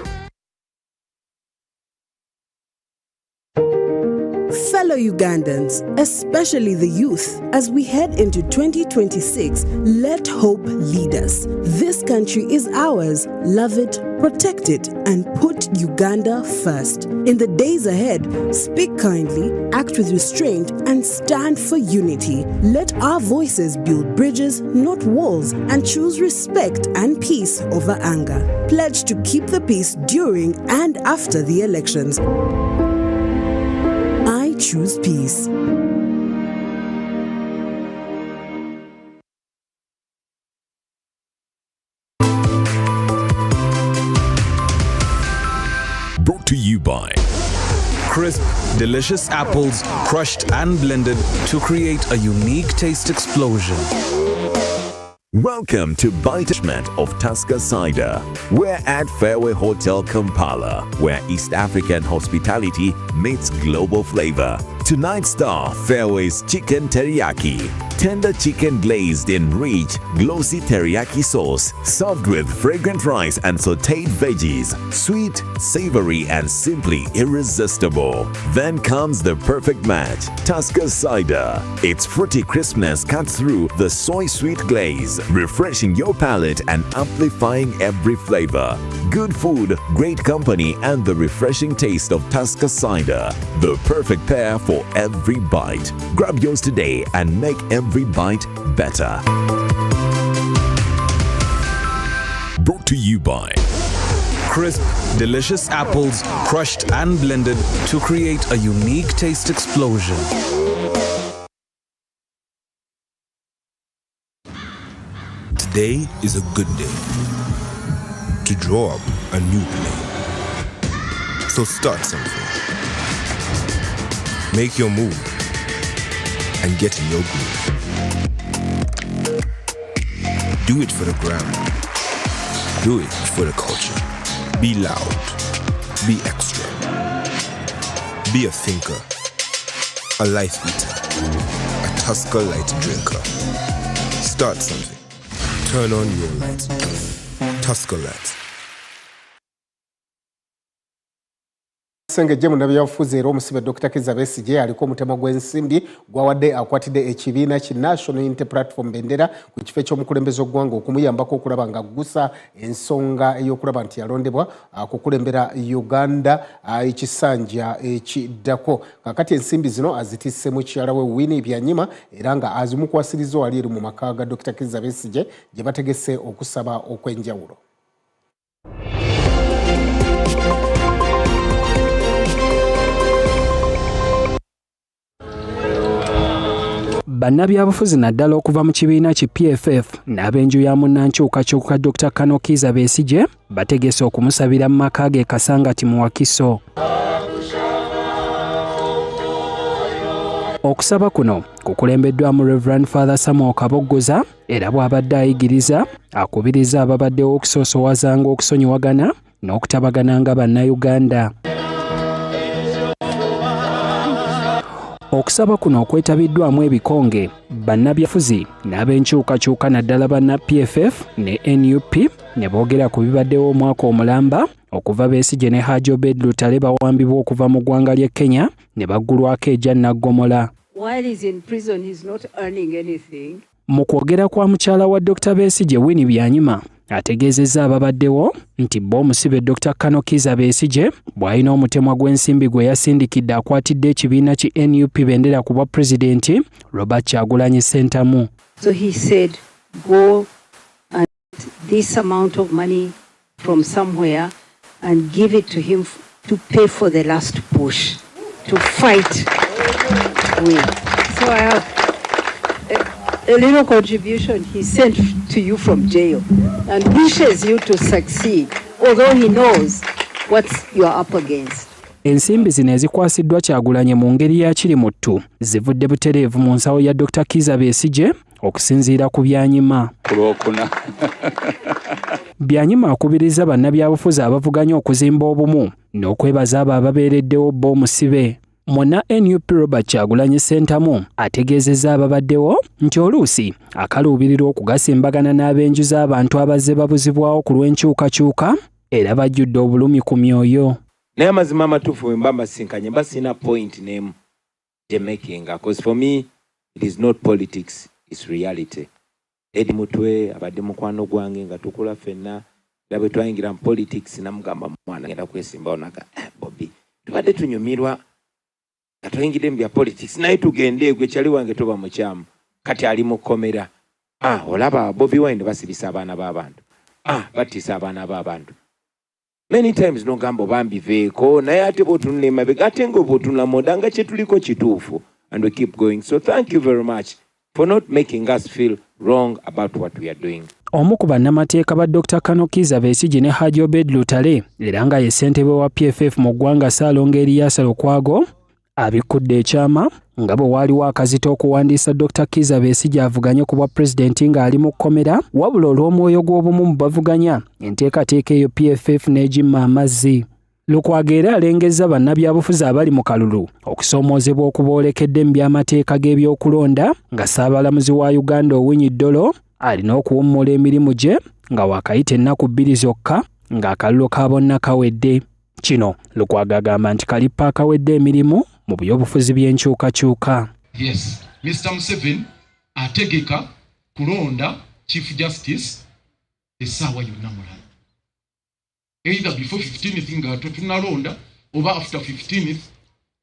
Fellow Ugandans, especially the youth, as we head into 2026, let hope lead us. This country is ours. Love it, protect it, and put Uganda first. In the days ahead, speak kindly, act with restraint, and stand for unity. Let our voices build bridges, not walls, and choose respect and peace over anger. Pledge to keep the peace during and after the elections. I choose peace. Brought to you by Crisp, delicious apples crushed and blended to create a unique taste explosion. Welcome to Biteshment of Tusker Cider. We're at Fairway Hotel Kampala, where East African hospitality meets global flavor. Tonight's star, Fairway's Chicken Teriyaki. Tender chicken glazed in rich, glossy teriyaki sauce, served with fragrant rice and sautéed veggies. Sweet, savory, and simply irresistible. Then comes the perfect match, Tusker Cider. Its fruity crispness cuts through the soy-sweet glaze, refreshing your palate and amplifying every flavor. Good food, great company, and the refreshing taste of Tusker Cider. The perfect pair for every bite. Grab yours today and make every bite better. Brought to you by Crisp, delicious apples crushed and blended to create a unique taste explosion. Today is a good day to draw up a new play. So start something. Make your move and get in your groove. Do it for the gram. Do it for the culture. Be loud. Be extra. Be a thinker. A life eater. A Tusker light drinker. Start something. Turn on your lights. Tusker lights. Amasengejje munnabyabufuzi era omusibe Dr. Kizza Besigye aliko omutemo gw'ensimbi gwawadde akwatidde ekibiina ki National Unity Platform Bendera ku kifo ky'omukulembeze oggwanga okumuyambako okulaba nga gusa ensonga ey'okulaba nti yalondebwa kukulembera Uganda ekisanja ekiddako. Kakati ensimbi zino azitisse mukyala we Winnie Byanyima era nga azimukwasiriza wali eri mu maka ga Dr. Kizza Besigye gye bategese okusaba okw'enjawulo. Bannabyabufuzi naddala okuva mu kibiina ki PFF n'ab'enju ya munnankyukakyuka Dr. Kizza Besigye bategese okumusabira mu maka ge Kasangati mu Wakiso. Okusaba kuno kukulembeddwa mu Reverend Father Samuel Kaboggoza era bw'abadde ayigiriza akubiriza ababaddewo okusoosowazanga okusonyiwagana n'okutabagana nga bannayuganda. Okusaba kuno okwetabiddwamu ebikonge bannabyabufuzi n'ab'enkyukakyuka naddala banna PFF ne NUP ne boogera ku bibaddewo omwaka omulamba okuva Besigye ne Haji Obed Lutale bawambibwa okuva mu ggwanga ly'e Kenya ne baggulwako ejja Naggomola. Mu kwogera kwa mukyala wa Dr. Besigye Winnie Byanyima ategeezezza ababaddewo nti bo omusibe Dr. Kizza Besigye bw'alina omutemwa gw'ensimbi gwe yasindikidde akwatidde ekibiina ki NUP Bendera ku bwa pulezidenti Robert Kyagulanyi Ssentamu. So he said, go and get this amount of money from somewhere and give it to him to pay for the last push, to fight with. So I have a little contribution he sent to you from jail and wishes you to succeed, although he knows what you are up against. Ensimbi zino ezikwasiddwa Kyagulanyi mu ngeri ya kiri muttu zivudde butereevu mu nsawo ya Dr. Kizza Besigye okusinziira ku Byanyima. Byanyima akubiriza bannabyabufuzi abavuganya okuzimba obumu n'okwebaza abo ababeereddewo bo omusibe. Muna NUP Robert Kyagulanyi Ssentamu ategeezezza ababaddewo nti oluusi akaluubirirwa okugasimbagana n'ab'enju z'abantu abazze babuzibwawo ku lw'enkyukakyuka era bajjudde obulumi ku myoyo. Naye amazima amatuufu bwe mba mbasinkanye mba sirina point n'emu gye makinga, because for me it is not politics, it's reality. Edi Mutwe abadde mukwano gwange nga tukula ffenna era bwe twayingira mu politics namugamba mwana ngenda kwesimbawo naga Bobby tubadde tunyumirwa nga tuyingidde mu bya politics naye tugende gwe kyali wange toba mukyamu kati ali mu kkomera. Olaba Bobby Wine basirisa abaana b'abantu, batisa abaana b'abantu. Many times nogamba bambiveeko naye ate bw'otunula emabega ate ng'obw'otunula moda nga kye tuliko kituufu, and we keep going. So thank you very much for not making us feel wrong about what we are doing. Omu ku bannamateeka ba Dr. Kizza Besigye ne Haji Obed Lutale era nga ye ssentebe wa PFF mu ggwanga Ssaalongo Erias Lukwago abikkudde ekyama nga bwe waaliwo akazito okuwandiisa Dr. Kizza Besigye avuganye ku bwa pulezidenti ng'ali mu kkomera wabula olw'omwoyo gw'obumu mu bavuganya enteekateeka eyo PFF n'egimma amazzi. Lukwago era alengezza bannabyabufuzi abali mu kalulu okusoomoozebwa okuboolekedde mu by'amateeka g'ebyokulonda nga Ssaabalamuzi wa Uganda Owiny Dollo alina okuwummula emirimu gye nga waakayita ennaku 2 zokka ng'akalulu ka bonna kawedde. Kino Lukwago agamba nti kalippa akawedde emirimu mu byobufuzi by'enkyukakyuka. Yes, Mr. Museveni ategeka kulonda Chief Justice essaawa yonna mulala. Either before 15th nga tunalonda oba after 15th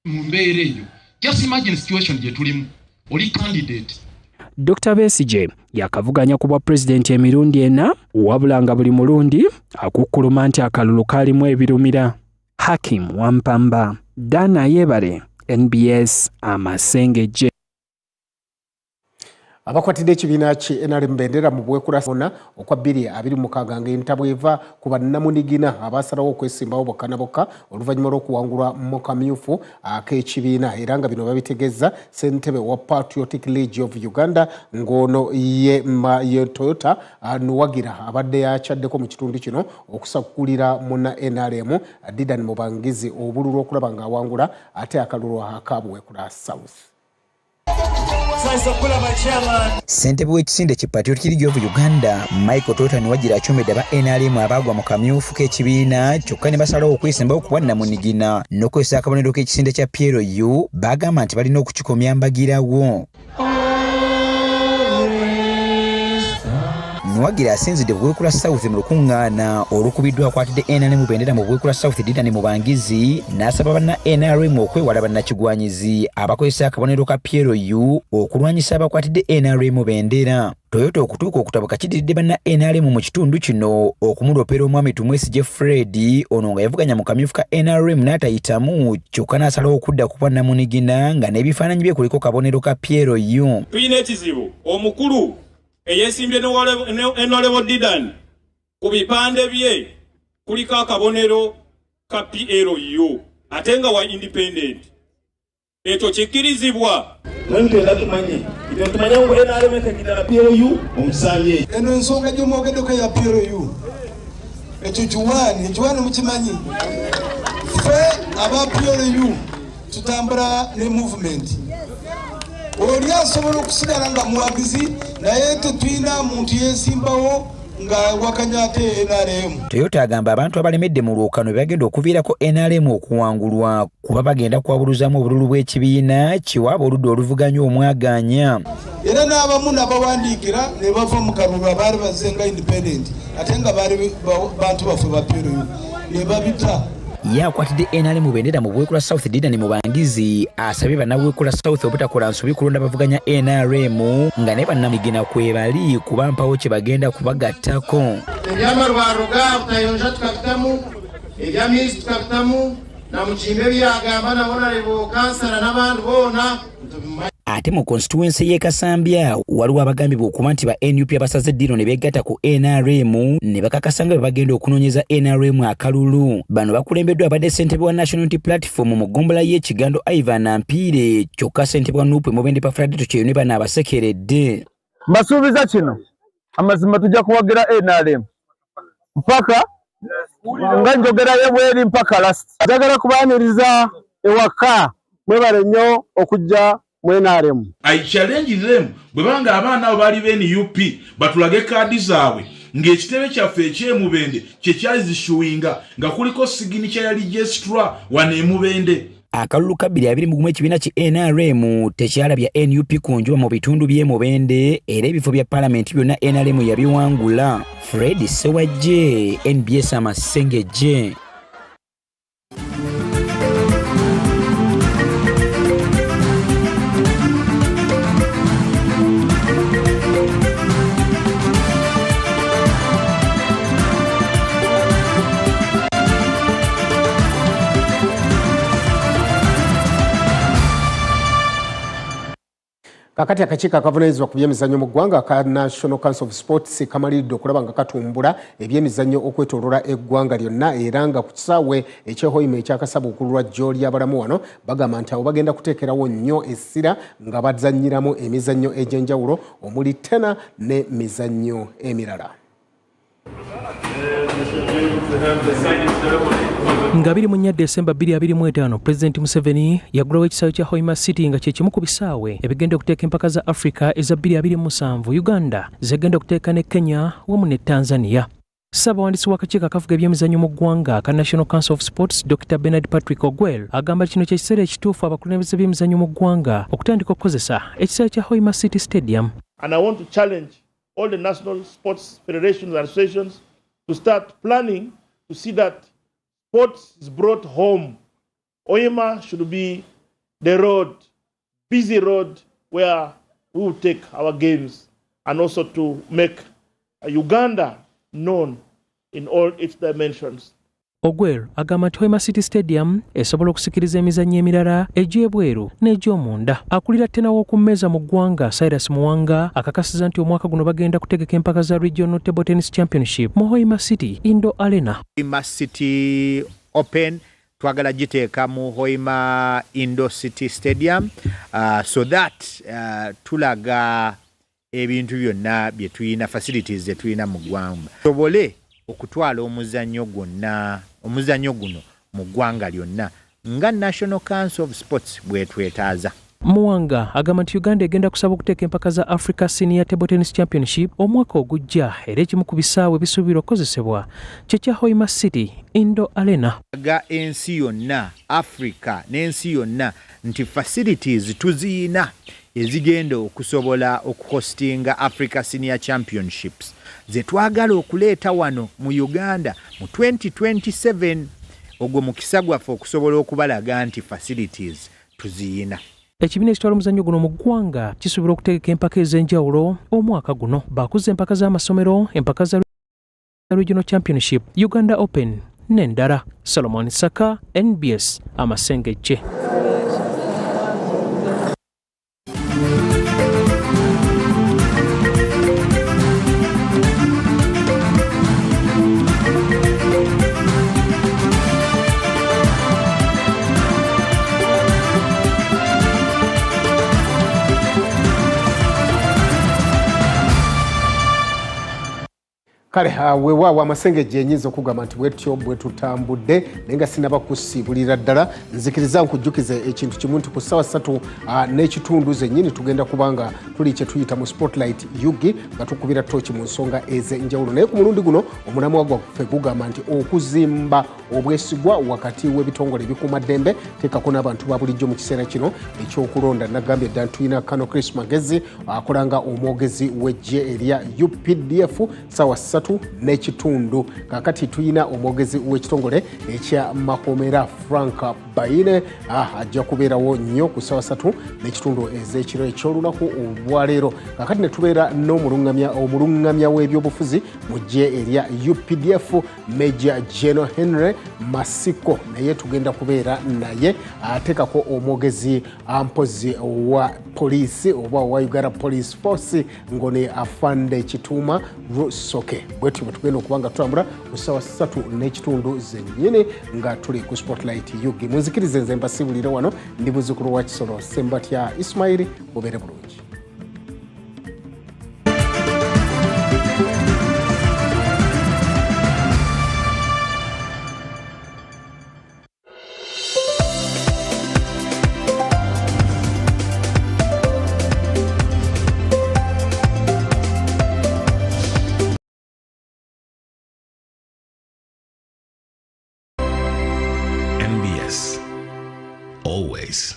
mu mbeera eyo. Just imagine situation gye tulimu. Oli candidate. Dr. Besigye yakavuganya ku bwa pulezidenti emirundi ena wabula nga buli mulundi akukkuluma nti akalulu kaalimu ebirumira. Hakim Wampamba, Dana Yebare, NBS Amasengejje. Abakwatidde ekibiina ki NRM Bendera mu bwekulasiona okwa 2026 ng'entabwe eva ku bannamunigina abasalawo okwesimbawo bokka na bokka oluvannyuma lw'okuwangulwa mu kamyufu ak'ekibiina era nga bino babitegezza ssentebe wa Patriotic League of Uganda ng'ono ye Toyota Nuwagira abadde yakyaddeko mu kitundu kino okusakulira munna NRM Didan Mubangizi obululu okulaba ng'awangula ate akalulu aka Bwekula South. Ssentebe w'ekisinde ki Patriotic of Uganda Michael Totani wagira akyomedde ba NRM abagwa mu kamyufu k'ekibiina kyokka ne basalawo okwesimbawo ku bwannamunigina n'okozesa akabonero k'ekisinde kya PLU bagamba nti balina okukikomya mbagirawo. Nwagira asinzidde Bwekula South mu lukuŋŋaana olukubiddwa akwatidde NRM bendera mu Bwekula South Dylan Mubangizi n'asaba banna NRM okwewala bannakigwanyizi abakozesa akabonero ka PLU okulwanyisa abakwatidde NRM bendera. Toyota okutuuka okutabuka kidiridde banna NRM mu kitundu kino okumulopera omwami Tumwesigye Fred ono nga yavuganya mu kamyufu ka NRM n'atayitamu kyokka n'asalawo okudda ku bwannamunigina nga n'ebifaananyi bye kuliko kabonero ka PLU. Tuyina ekizibu omukulu eyesimbye Honorable Dylan ku bipande bye kuliko akabonero ka PLU ate nga wa independent. Ekyo kikkirizibwa. Ntenda tumanye ngo NRM tekidala PLU omusabye. Eno ensonga gy'omwogeddeko ya PLU ekyo kiwaani mukimanyi. Ffe aba PLU tutambula ne movement. Oli asobola okusigala nga muwagizi naye tetulina muntu yesimbawo nga wakanya ate NRM. Toyota agamba abantu abalemedde mu lwokaano bagenda okuviirako NRM okuwangulwa kuba bagenda kwabuluzaamu obululu bw'ekibiina kiwaaba oludda oluvuganya omwaganya. Era n'abamu n'abawandiikira ne bava mu kalulu abaali bazze nga independent ate nga baali bantu baffe ba PLU ne babita. Yakwatidde NRM bendera mu Bwekula South Dylan Mubangizi asabye bannabwekula South obutakola nsobi kulonda bavuganya NRM nga ne bannamigina kwebali kuba mpawo kye bagenda kubagattako. Ebyamalwaruga butayonja tukabitamu ebyamisi tukabitamu na mukimbe byagamba nabona lebo kansala n'abantu boona. Ate mu constituency y'e Kasambya waliwo abagambibwa okuba nti ba NUP abasaze ddiiro ne beegatta ku NRM ne bakakasa nga bagenda okunoonyeza NRM akalulu. Bano bakulembeddwa abadde ssentebe wa National Unity Platform mu ggombolola y'Ekigando Ivan Nampiire kyokka ssentebe wa NUP Mubende Pafradito Kyeyune bano abasekeredde. Mbasuubiza kino amazima tujja kuwagira NRM mpaka nga njogerayo bweri mpaka last. Njagala kubaaniriza ewaka mwebale nnyo okujja NRM. I challenge them bwebanga abaana abo bali b'NUP batulage kaadi zaabwe ng'ekitebe kyaffe eky'Emubende kye kyazishuwinga nga kuliko signature ya registra wane Emubende. Akalulu ka 2021 ekibiina ki NRM tekyalabya NUP ku njuba mu bitundu by'Emubende era ebifo bya paalamenti byonna NRM yabiwangula. Fred Sewajje, NBS Amasengejje. Kakati akakiiko akavunaanyizibwa ku byemizannyo mu ggwanga ka National Council of Sports kamaliridde okulaba nga katumbula ebyemizannyo okwetooloola eggwanga lyonna era nga ku kisaawe ekyehoyima ekyakasaba okululwa jjo ly'abalamu wano bagamba nti abo bagenda kuteekerawo nnyo essira nga bazannyiramu emizannyo egy'enjawulo omuli tena ne mizannyo emirala. Nga 24 December 2025 President Museveni yaggulawo ekisaawe kya Hoima City nga kye kimu ku bisaawe ebigenda okuteeka empaka za Africa eza 2027. Uganda zegenda okuteeka ne Kenya wamu ne Tanzania. Ssaabawandiisi w'akakiiko akafuga ebyemizannyo mu ggwanga ka National Council of Sports Dr. Bernard Patrick Ogwell agamba kino kye kiseera ekituufu abakulembeze b'emizannyo mu ggwanga okutandika okukozesa ekisaawe kya Hoima City Stadium. And I want to challenge all the national sports federations and associations to start planning to see that sports is brought home. Hoima should be the road, busy road where we will take our games and also to make Uganda known in all its dimensions. Ogwell agamba nti Hoima City Stadium esobola okusikiriza emizannyo emirala egy'ebweru n'egy'omunda. Akulira tena w'okummeeza mu ggwanga Cyrus Muwanga akakasiza nti omwaka guno bagenda kutegeka empaka za Regional Table Tennis Championship mu Hoima City Indoor Arena. Hoima City Open twagala giteeka mu Hoima Indoor City Stadium so that tulaga ebintu byonna bye tulina facilities ze tulina mu ggwanga sobole okutwala omuzannyo guno mu ggwanga lyonna nga National Council of Sports bwetwetaaza. Muwanga agamba nti Uganda egenda kusaba okuteeka empaka za Africa Senior Table Tennis Championship omwaka ogujja era ekimu ku bisaawe bisuubirwa okukozesebwa kye kya Hoima City Indo Arena. Ensi yonna Africa n'ensi yonna nti facilities tuziyina ezigenda okusobola okuhostinga Africa Senior Championships ze twagala okuleeta wano mu Uganda mu 2027 ogwo mukisa gwaffe okusobola okubalaga nti facilities tuziyina. Ekibiina ekitwala omuzannyo guno mu ggwanga kisuubira okutegeka empaka ez'enjawulo omwaka guno bakuza empaka z'amasomero, empaka za Regional Championship, Uganda Open n'endala. Solomon Saka, NBS, Amasengejje. Kale weewaawo Amasengejje enyinza okugamba nti bwetyo bwe tutambudde naye nga sinaba kusiibulira ddala nzikiriza nkujjukize ekintu kimu nti ku ssaawa 3 n'ekitundu zennyini tugenda kubanga tuli kye tuyita mu Spotlight Yugi nga tukubira tooki mu nsonga ez'enjawulo naye ku mulundi guno omulamwa gwaffe gugamba nti okuzimba obwesigwa wakati w'ebitongole ebikuumaddembe teekako n'abantu ba bulijjo mu kiseera kino ekyokulonda nagambye ddala tuyina Kano Chris Magezi akolanga omwogezi w'eggye erya UPDF ssaawa 3 n'ekitundu kakati tuyina omwogezi w'ekitongole ekya Makomera Frank Baine ajja kubeerawo nnyo ku ssaawa 3 n'ekitundu ez'ekiro eky'olunaku olwaleero kakati ne tubeera n'omulungamya w'ebyobufuzi mu ggye erya UPDF Major General Henry Masiko naye tugenda kubeera naye ateekako omwogezi mpozi wa poliisi oba wa Uganda Police Force ngone afande Kituuma Rusoke bwetyo tugenda okubanga tutambula ku ssaawa 3 n'ekitundu zennyini nga tuli ku Spotlight Yugi munzikirize nze mbasibulire wano ndi muzzukulu wa Kisolo Sembatya Ismail mubeere bulungi. NBS. Always.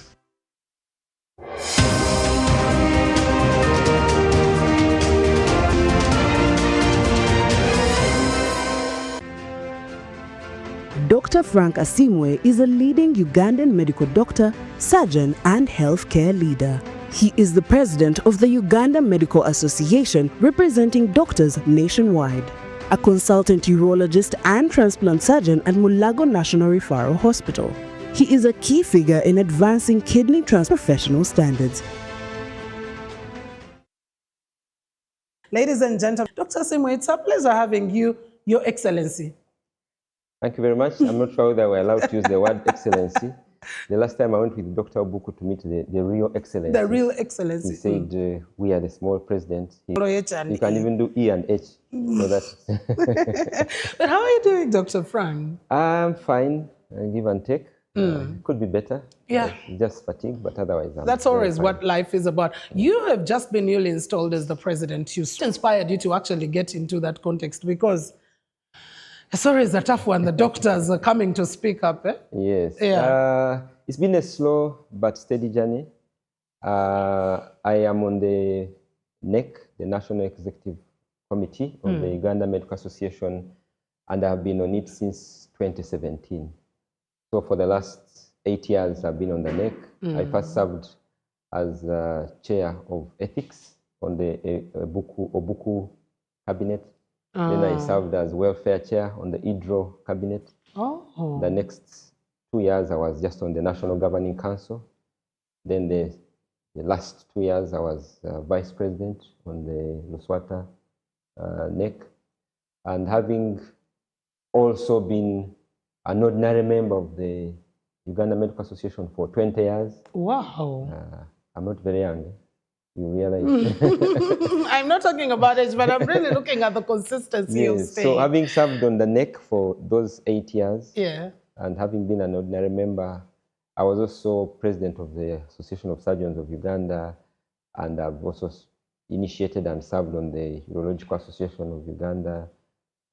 Dr. Frank Asimwe is a leading Ugandan medical doctor, surgeon, and healthcare leader. He is the president of the Uganda Medical Association, representing doctors nationwide. A consultant urologist and transplant surgeon at Mulago National Referral Hospital. He is a key figure in advancing kidney transplant professional standards. Ladies and gentlemen, Dr. Asimwe, it's a pleasure having you, Your Excellency. Thank you very much. I'm not sure whether we're allowed to use the word excellency. The last time I went with Dr. Obuku to meet the real excellency. The real excellency. He said, we are the small president. You can even do E and H. So that's But how are you doing, Dr. Frank? I'm fine, give and take. Could be better. Yeah. Just fatigue, but otherwise That's always what life is about. You have just been newly installed as the president. You inspired you to actually get into that context because it's always a tough one. The doctors are coming to speak up. Eh? Yes. Yeah. It's been a slow but steady journey. I am on the NEC, the National Executive Committee of the Uganda Medical Association, and I have been on it since 2017. So for the last 8 years, I've been on the NEC. I first served as chair of ethics on the Obuku cabinet. Then I served as welfare chair on the IDRO cabinet. The next 2 years, I was just on the National Governing Council. Then the last 2 years, I was vice president on the Luswata NEC. And having also been an ordinary member of the Uganda Medical Association for 20 years. Wow. I'm not very young. You realize. I'm not talking about age, but I'm really looking at the consistency of staying. So having served on the NEC for those 8 years, yeah, and having been an ordinary member, I was also president of the Association of Surgeons of Uganda, and I've also initiated and served on the Urological Association of Uganda,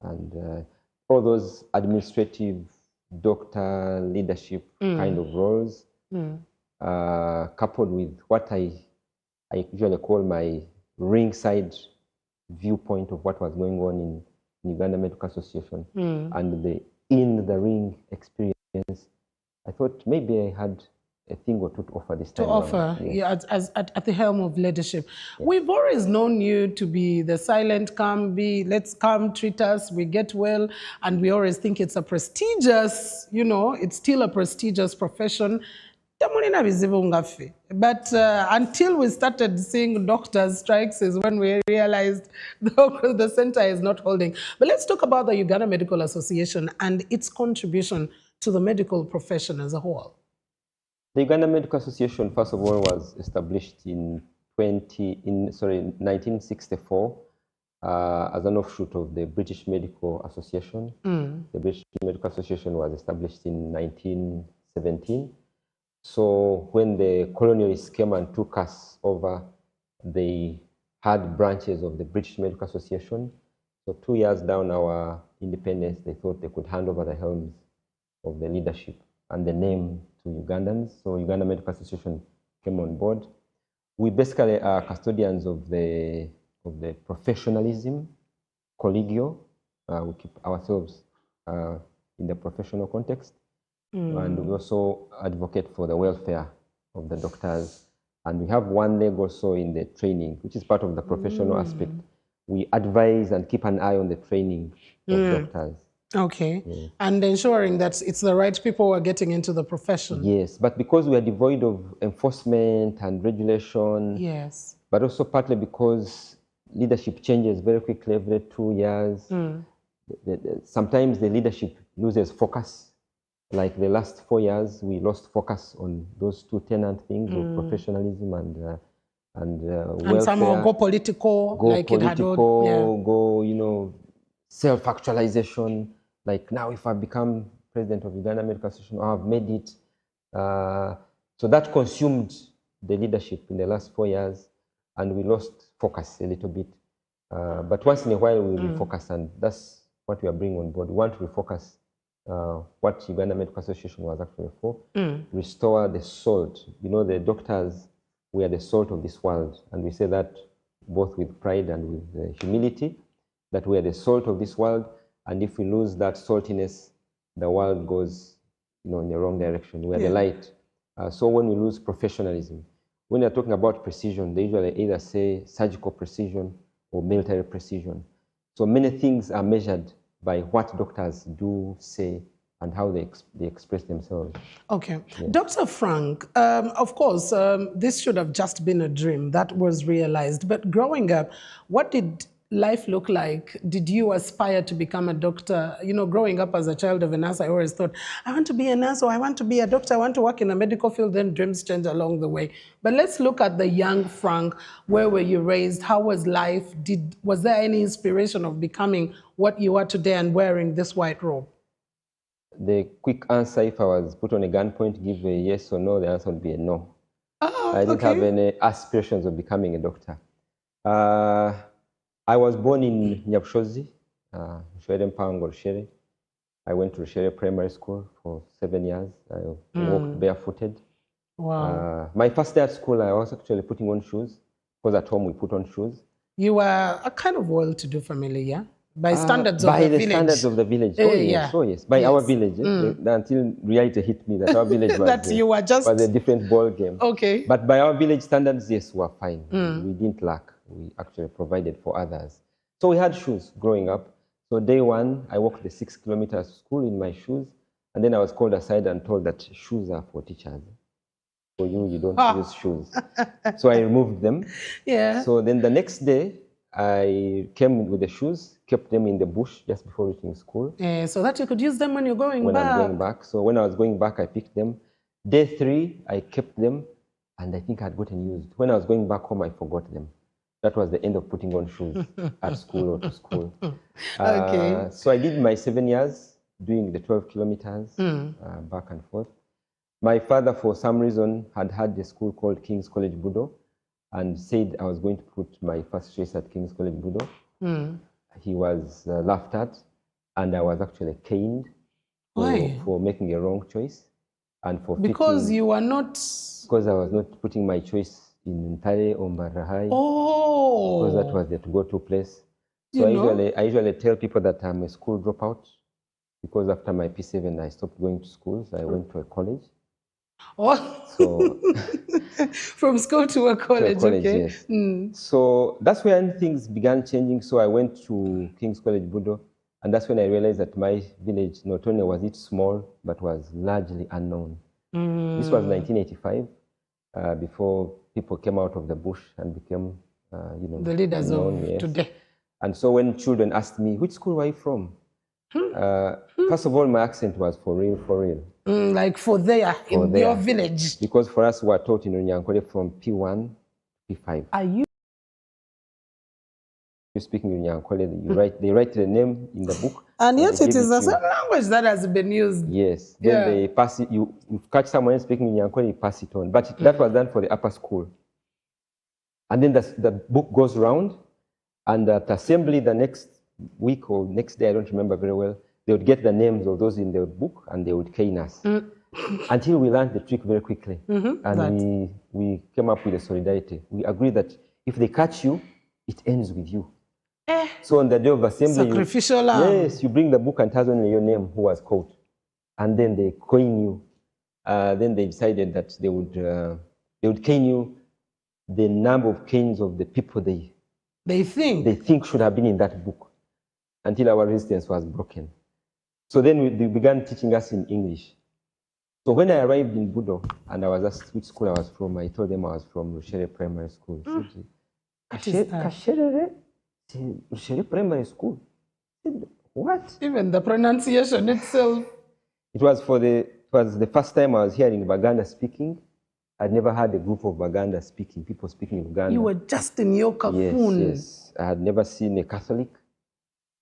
and all those administrative doctor leadership kind of roles, coupled with what I usually call my ringside viewpoint of what was going on in Uganda Medical Association and the in the ring experience, I thought maybe I had a thing or two to offer this time. To offer, yes. yeah, at the helm of leadership. Yes. We've always known you to be the silent, calm, let's come, treat us, we get well, and we always think it's a prestigious, it's still a prestigious profession. But until we started seeing doctors' strikes is when we realized the center is not holding. But let's talk about the Uganda Medical Association and its contribution to the medical profession as a whole. The Uganda Medical Association, first of all, was established in 1964 as an offshoot of the British Medical Association. The British Medical Association was established in 1917. So when the colonialists came and took us over, they had branches of the British Medical Association. So 2 years down our independence, they thought they could hand over the helms of the leadership and the name to Ugandans. So Uganda Medical Association came on board. We basically are custodians of the professionalism, collegial. We keep ourselves in the professional context. And we also advocate for the welfare of the doctors. And we have one leg also in the training, which is part of the professional aspect. We advise and keep an eye on the training of doctors. Okay. Yeah. And ensuring that it's the right people who are getting into the profession. Yes, but because we are devoid of enforcement and regulation. Yes. But also partly because leadership changes very quickly every 2 years. Sometimes the leadership loses focus. Like the last 4 years, we lost focus on those two tenant things of professionalism and welfare. And somehow go political, self-actualization. Like now, if I become president of Uganda Medical Association, I've made it. So that consumed the leadership in the last 4 years, and we lost focus a little bit. But once in a while, we refocus, and that's what we are bringing on board. We want to refocus what Uganda Medical Association was actually for, restore the salt. The doctors, we are the salt of this world, and we say that both with pride and with humility, that we are the salt of this world, and if we lose that saltiness, the world goes in the wrong direction. We are the light. So when we lose professionalism, when they're talking about precision, they usually either say surgical precision or military precision. So many things are measured by what doctors do, say, and how they express themselves. Okay. Yeah. Dr. Frank, of course, this should have just been a dream that was realized. But growing up, what did life look like? Did you aspire to become a doctor? Growing up as a child of a nurse, I always thought, I want to be a nurse, or I want to be a doctor, I want to work in a medical field. Then dreams change along the way. But let's look at the young Frank. Where were you raised? How was life? Was there any inspiration of becoming what you are today and wearing this white robe? The quick answer, if I was put on a gunpoint, give a yes or no, the answer would be a no. I didn't have any aspirations of becoming a doctor. I was born in Nyabushozi, Rushere. I went to Rushere Primary School for 7 years. I walked barefooted. Wow. My first day at school, I was actually putting on shoes, because at home we put on shoes. You were a kind of well-to-do family, yeah? By standards of the village. By the standards of the village. Oh, yes. Oh, yes. By our village. Until reality hit me that our village was, you were just... was a different ball game. Okay. But by our village standards, yes, we were fine. We didn't lack. We actually provided for others. So we had shoes growing up. So day one, I walked the 6 kilometers to school in my shoes. And then I was called aside and told that shoes are for teachers. For you, you don't use shoes. So I removed them. Yeah. So then the next day, I came with the shoes, kept them in the bush just before reaching school. So that you could use them when you're going back. When I'm going back. So when I was going back, I picked them. Day 3, I kept them, and I think I'd gotten used. When I was going back home, I forgot them. That was the end of putting on shoes at school or to school. So I did my 7 years doing the 12 kilometers back and forth. My father, for some reason, had a school called King's College Budo and said I was going to put my first choice at King's College Budo. He was laughed at, and I was actually caned for making a wrong choice. And for because you were not... Because I was not putting my choice in Ntare or Mbarahai. Oh! Because that was the to-go-to place. So I usually tell people that I'm a school dropout, because after my P7 I stopped going to schools. I went to a college. Oh, so from school to a college, okay. Yes. So that's when things began changing. So I went to King's College Budo, and that's when I realized that my village not only was it small, but was largely unknown. This was 1985, before people came out of the bush and became, the leaders known, of today. And so when children asked me, which school were you from? First of all, my accent was for real, for real. Like for there, in your village. Because for us, we were taught in Runyankole from P1 to P5. Are you speaking Runyankole? They write the name in the book. And yet it is the same language that has been used. Yes. Then they pass it, you catch someone speaking Runyankole, you pass it on. But that was done for the upper school. And then the book goes round, and at assembly the next week or next day, I don't remember very well, they would get the names of those in the book and they would cane us. Until we learned the trick very quickly. And we came up with a solidarity. We agreed that if they catch you, it ends with you. So on the day of assembly, you bring the book and it has only your name who was caught. And then they cane you. Then they decided that they would cane you the number of canes of the people they think should have been in that book, until our resistance was broken. So then they began teaching us in English. So when I arrived in Budo and I was asked which school I was from, I told them I was from Rushere Primary School. Kasherere? Rushere Primary School? What? Even the pronunciation itself. It was the first time I was hearing Baganda speaking. I'd never had a group of Baganda speaking, people speaking in Uganda. You were just in your cocoon. Yes. I had never seen a Catholic.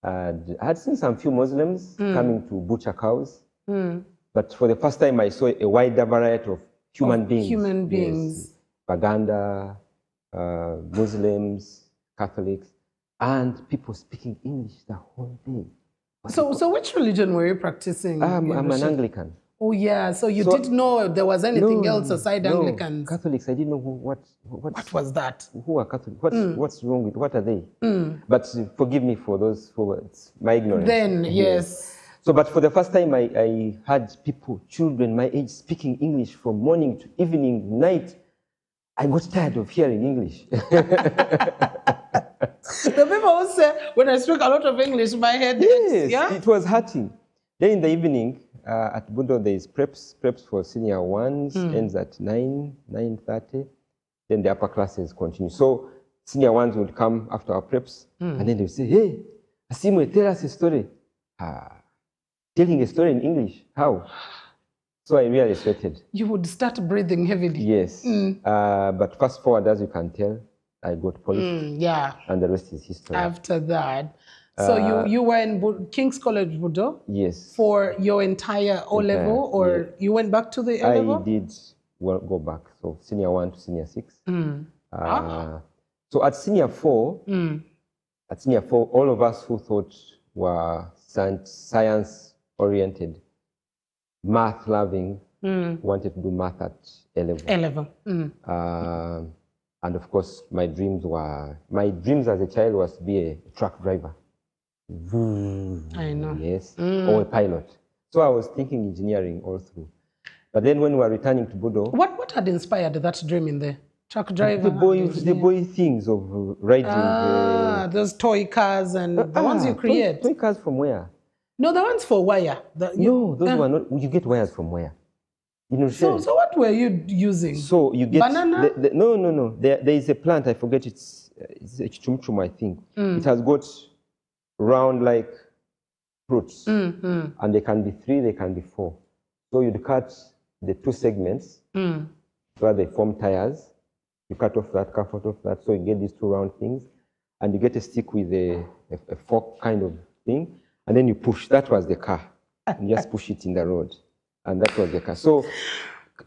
I had seen some few Muslims coming to butcher cows. But for the first time, I saw a wider variety of human beings. Yes. Baganda, Muslims, Catholics, and people speaking English the whole day. So which religion were you practicing? I'm an Anglican. Oh yeah, so you didn't know there was anything else aside Anglicans? Catholics, I didn't know what was that? Who are Catholics? What's wrong with, what are they? But forgive me for my ignorance. Then, yes. So, but for the first time, I had people, children my age, speaking English from morning to evening, night. I got tired of hearing English. The people who say, when I speak a lot of English, my head aches, yeah? It was hurting. Then in the evening, at Budo, there is preps for senior ones, ends at 9:30. Then the upper classes continue. So senior ones would come after our preps, and then they would say, hey, Asimwe, tell us a story. Telling a story in English, how? So I really sweated. You would start breathing heavily. Yes. But fast forward, as you can tell, I got polished. Yeah. And the rest is history. After that. So you were in King's College Budo? Yes. For your entire O-level, or you went back to the A-level? I did go back. So senior 1 to senior 6. So at senior 4, all of us who thought were science-oriented, math-loving, wanted to do math at A-level. And of course, my dreams as a child was to be a truck driver. I know. Yes, or a pilot. So I was thinking engineering all through. But then when we were returning to Budo... What had inspired that dream in the truck driver? The boy things of riding... those toy cars and the ones you create. Toy cars from where? No, the ones for wire. No, those were not... You get wires from where? So what were you using? So you get... Banana? No. There is a plant, I forget, it's a chumchum, I think. It has got round like fruits. And they can be 3, they can be 4. So you'd cut the 2 segments where they form tires. You cut off that, so you get these 2 round things. And you get a stick with a fork kind of thing. And then you push. That was the car. You just push it in the road. And that was the car. So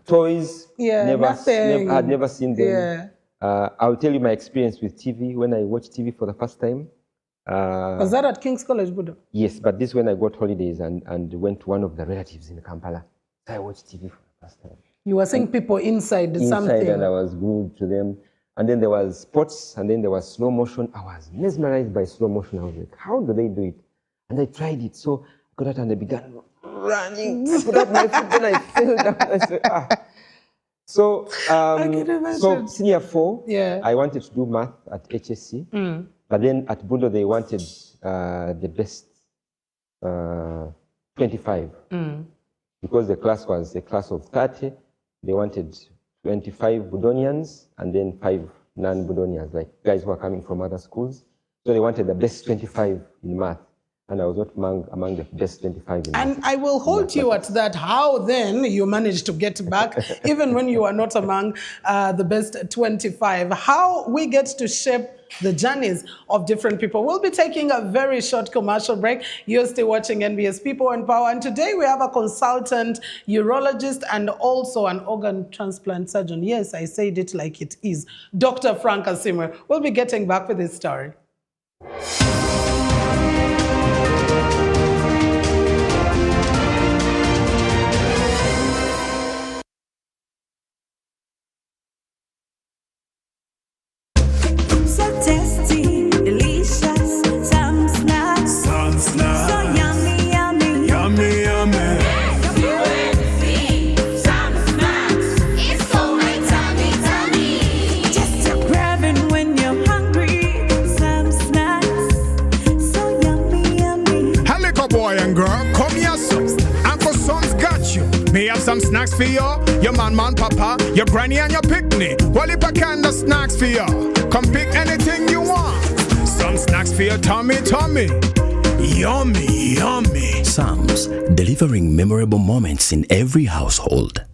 Toys, nothing. I'd never seen them. Yeah. I'll tell you my experience with TV when I watched TV for the first time. Was that at King's College, Buddha? Yes, but this when I got holidays and went to one of the relatives in Kampala. So I watched TV for the first time. You were seeing people inside something. And I was glued to them. And then there was sports, and then there was slow motion. I was mesmerized by slow motion. I was like, how do they do it? And I tried it. So I got out and I began running. I put up my foot and I fell down. I said, ah. So, so senior 4, I wanted to do math at HSC. But then at Bundo, they wanted the best 25. Because the class was a class of 30, they wanted 25 Budonians and then 5 non-Budonians, like guys who are coming from other schools. So they wanted the best 25 in math. And I was not among the best 25 in math. And I will hold you at that. How then you managed to get back, even when you are not among the best 25? How we get to shape the journeys of different people. We'll be taking a very short commercial break. You're still watching NBS People and Power. And today we have a consultant urologist and also an organ transplant surgeon. Yes, I said it like it is. Dr. Frank Asimwe. We'll be getting back with his story. Some snacks for you, your man, papa, your granny and your picnic. Well, if I can, the snacks for you. Come pick anything you want. Some snacks for your tummy. Yummy, yummy. Sam's, delivering memorable moments in every household.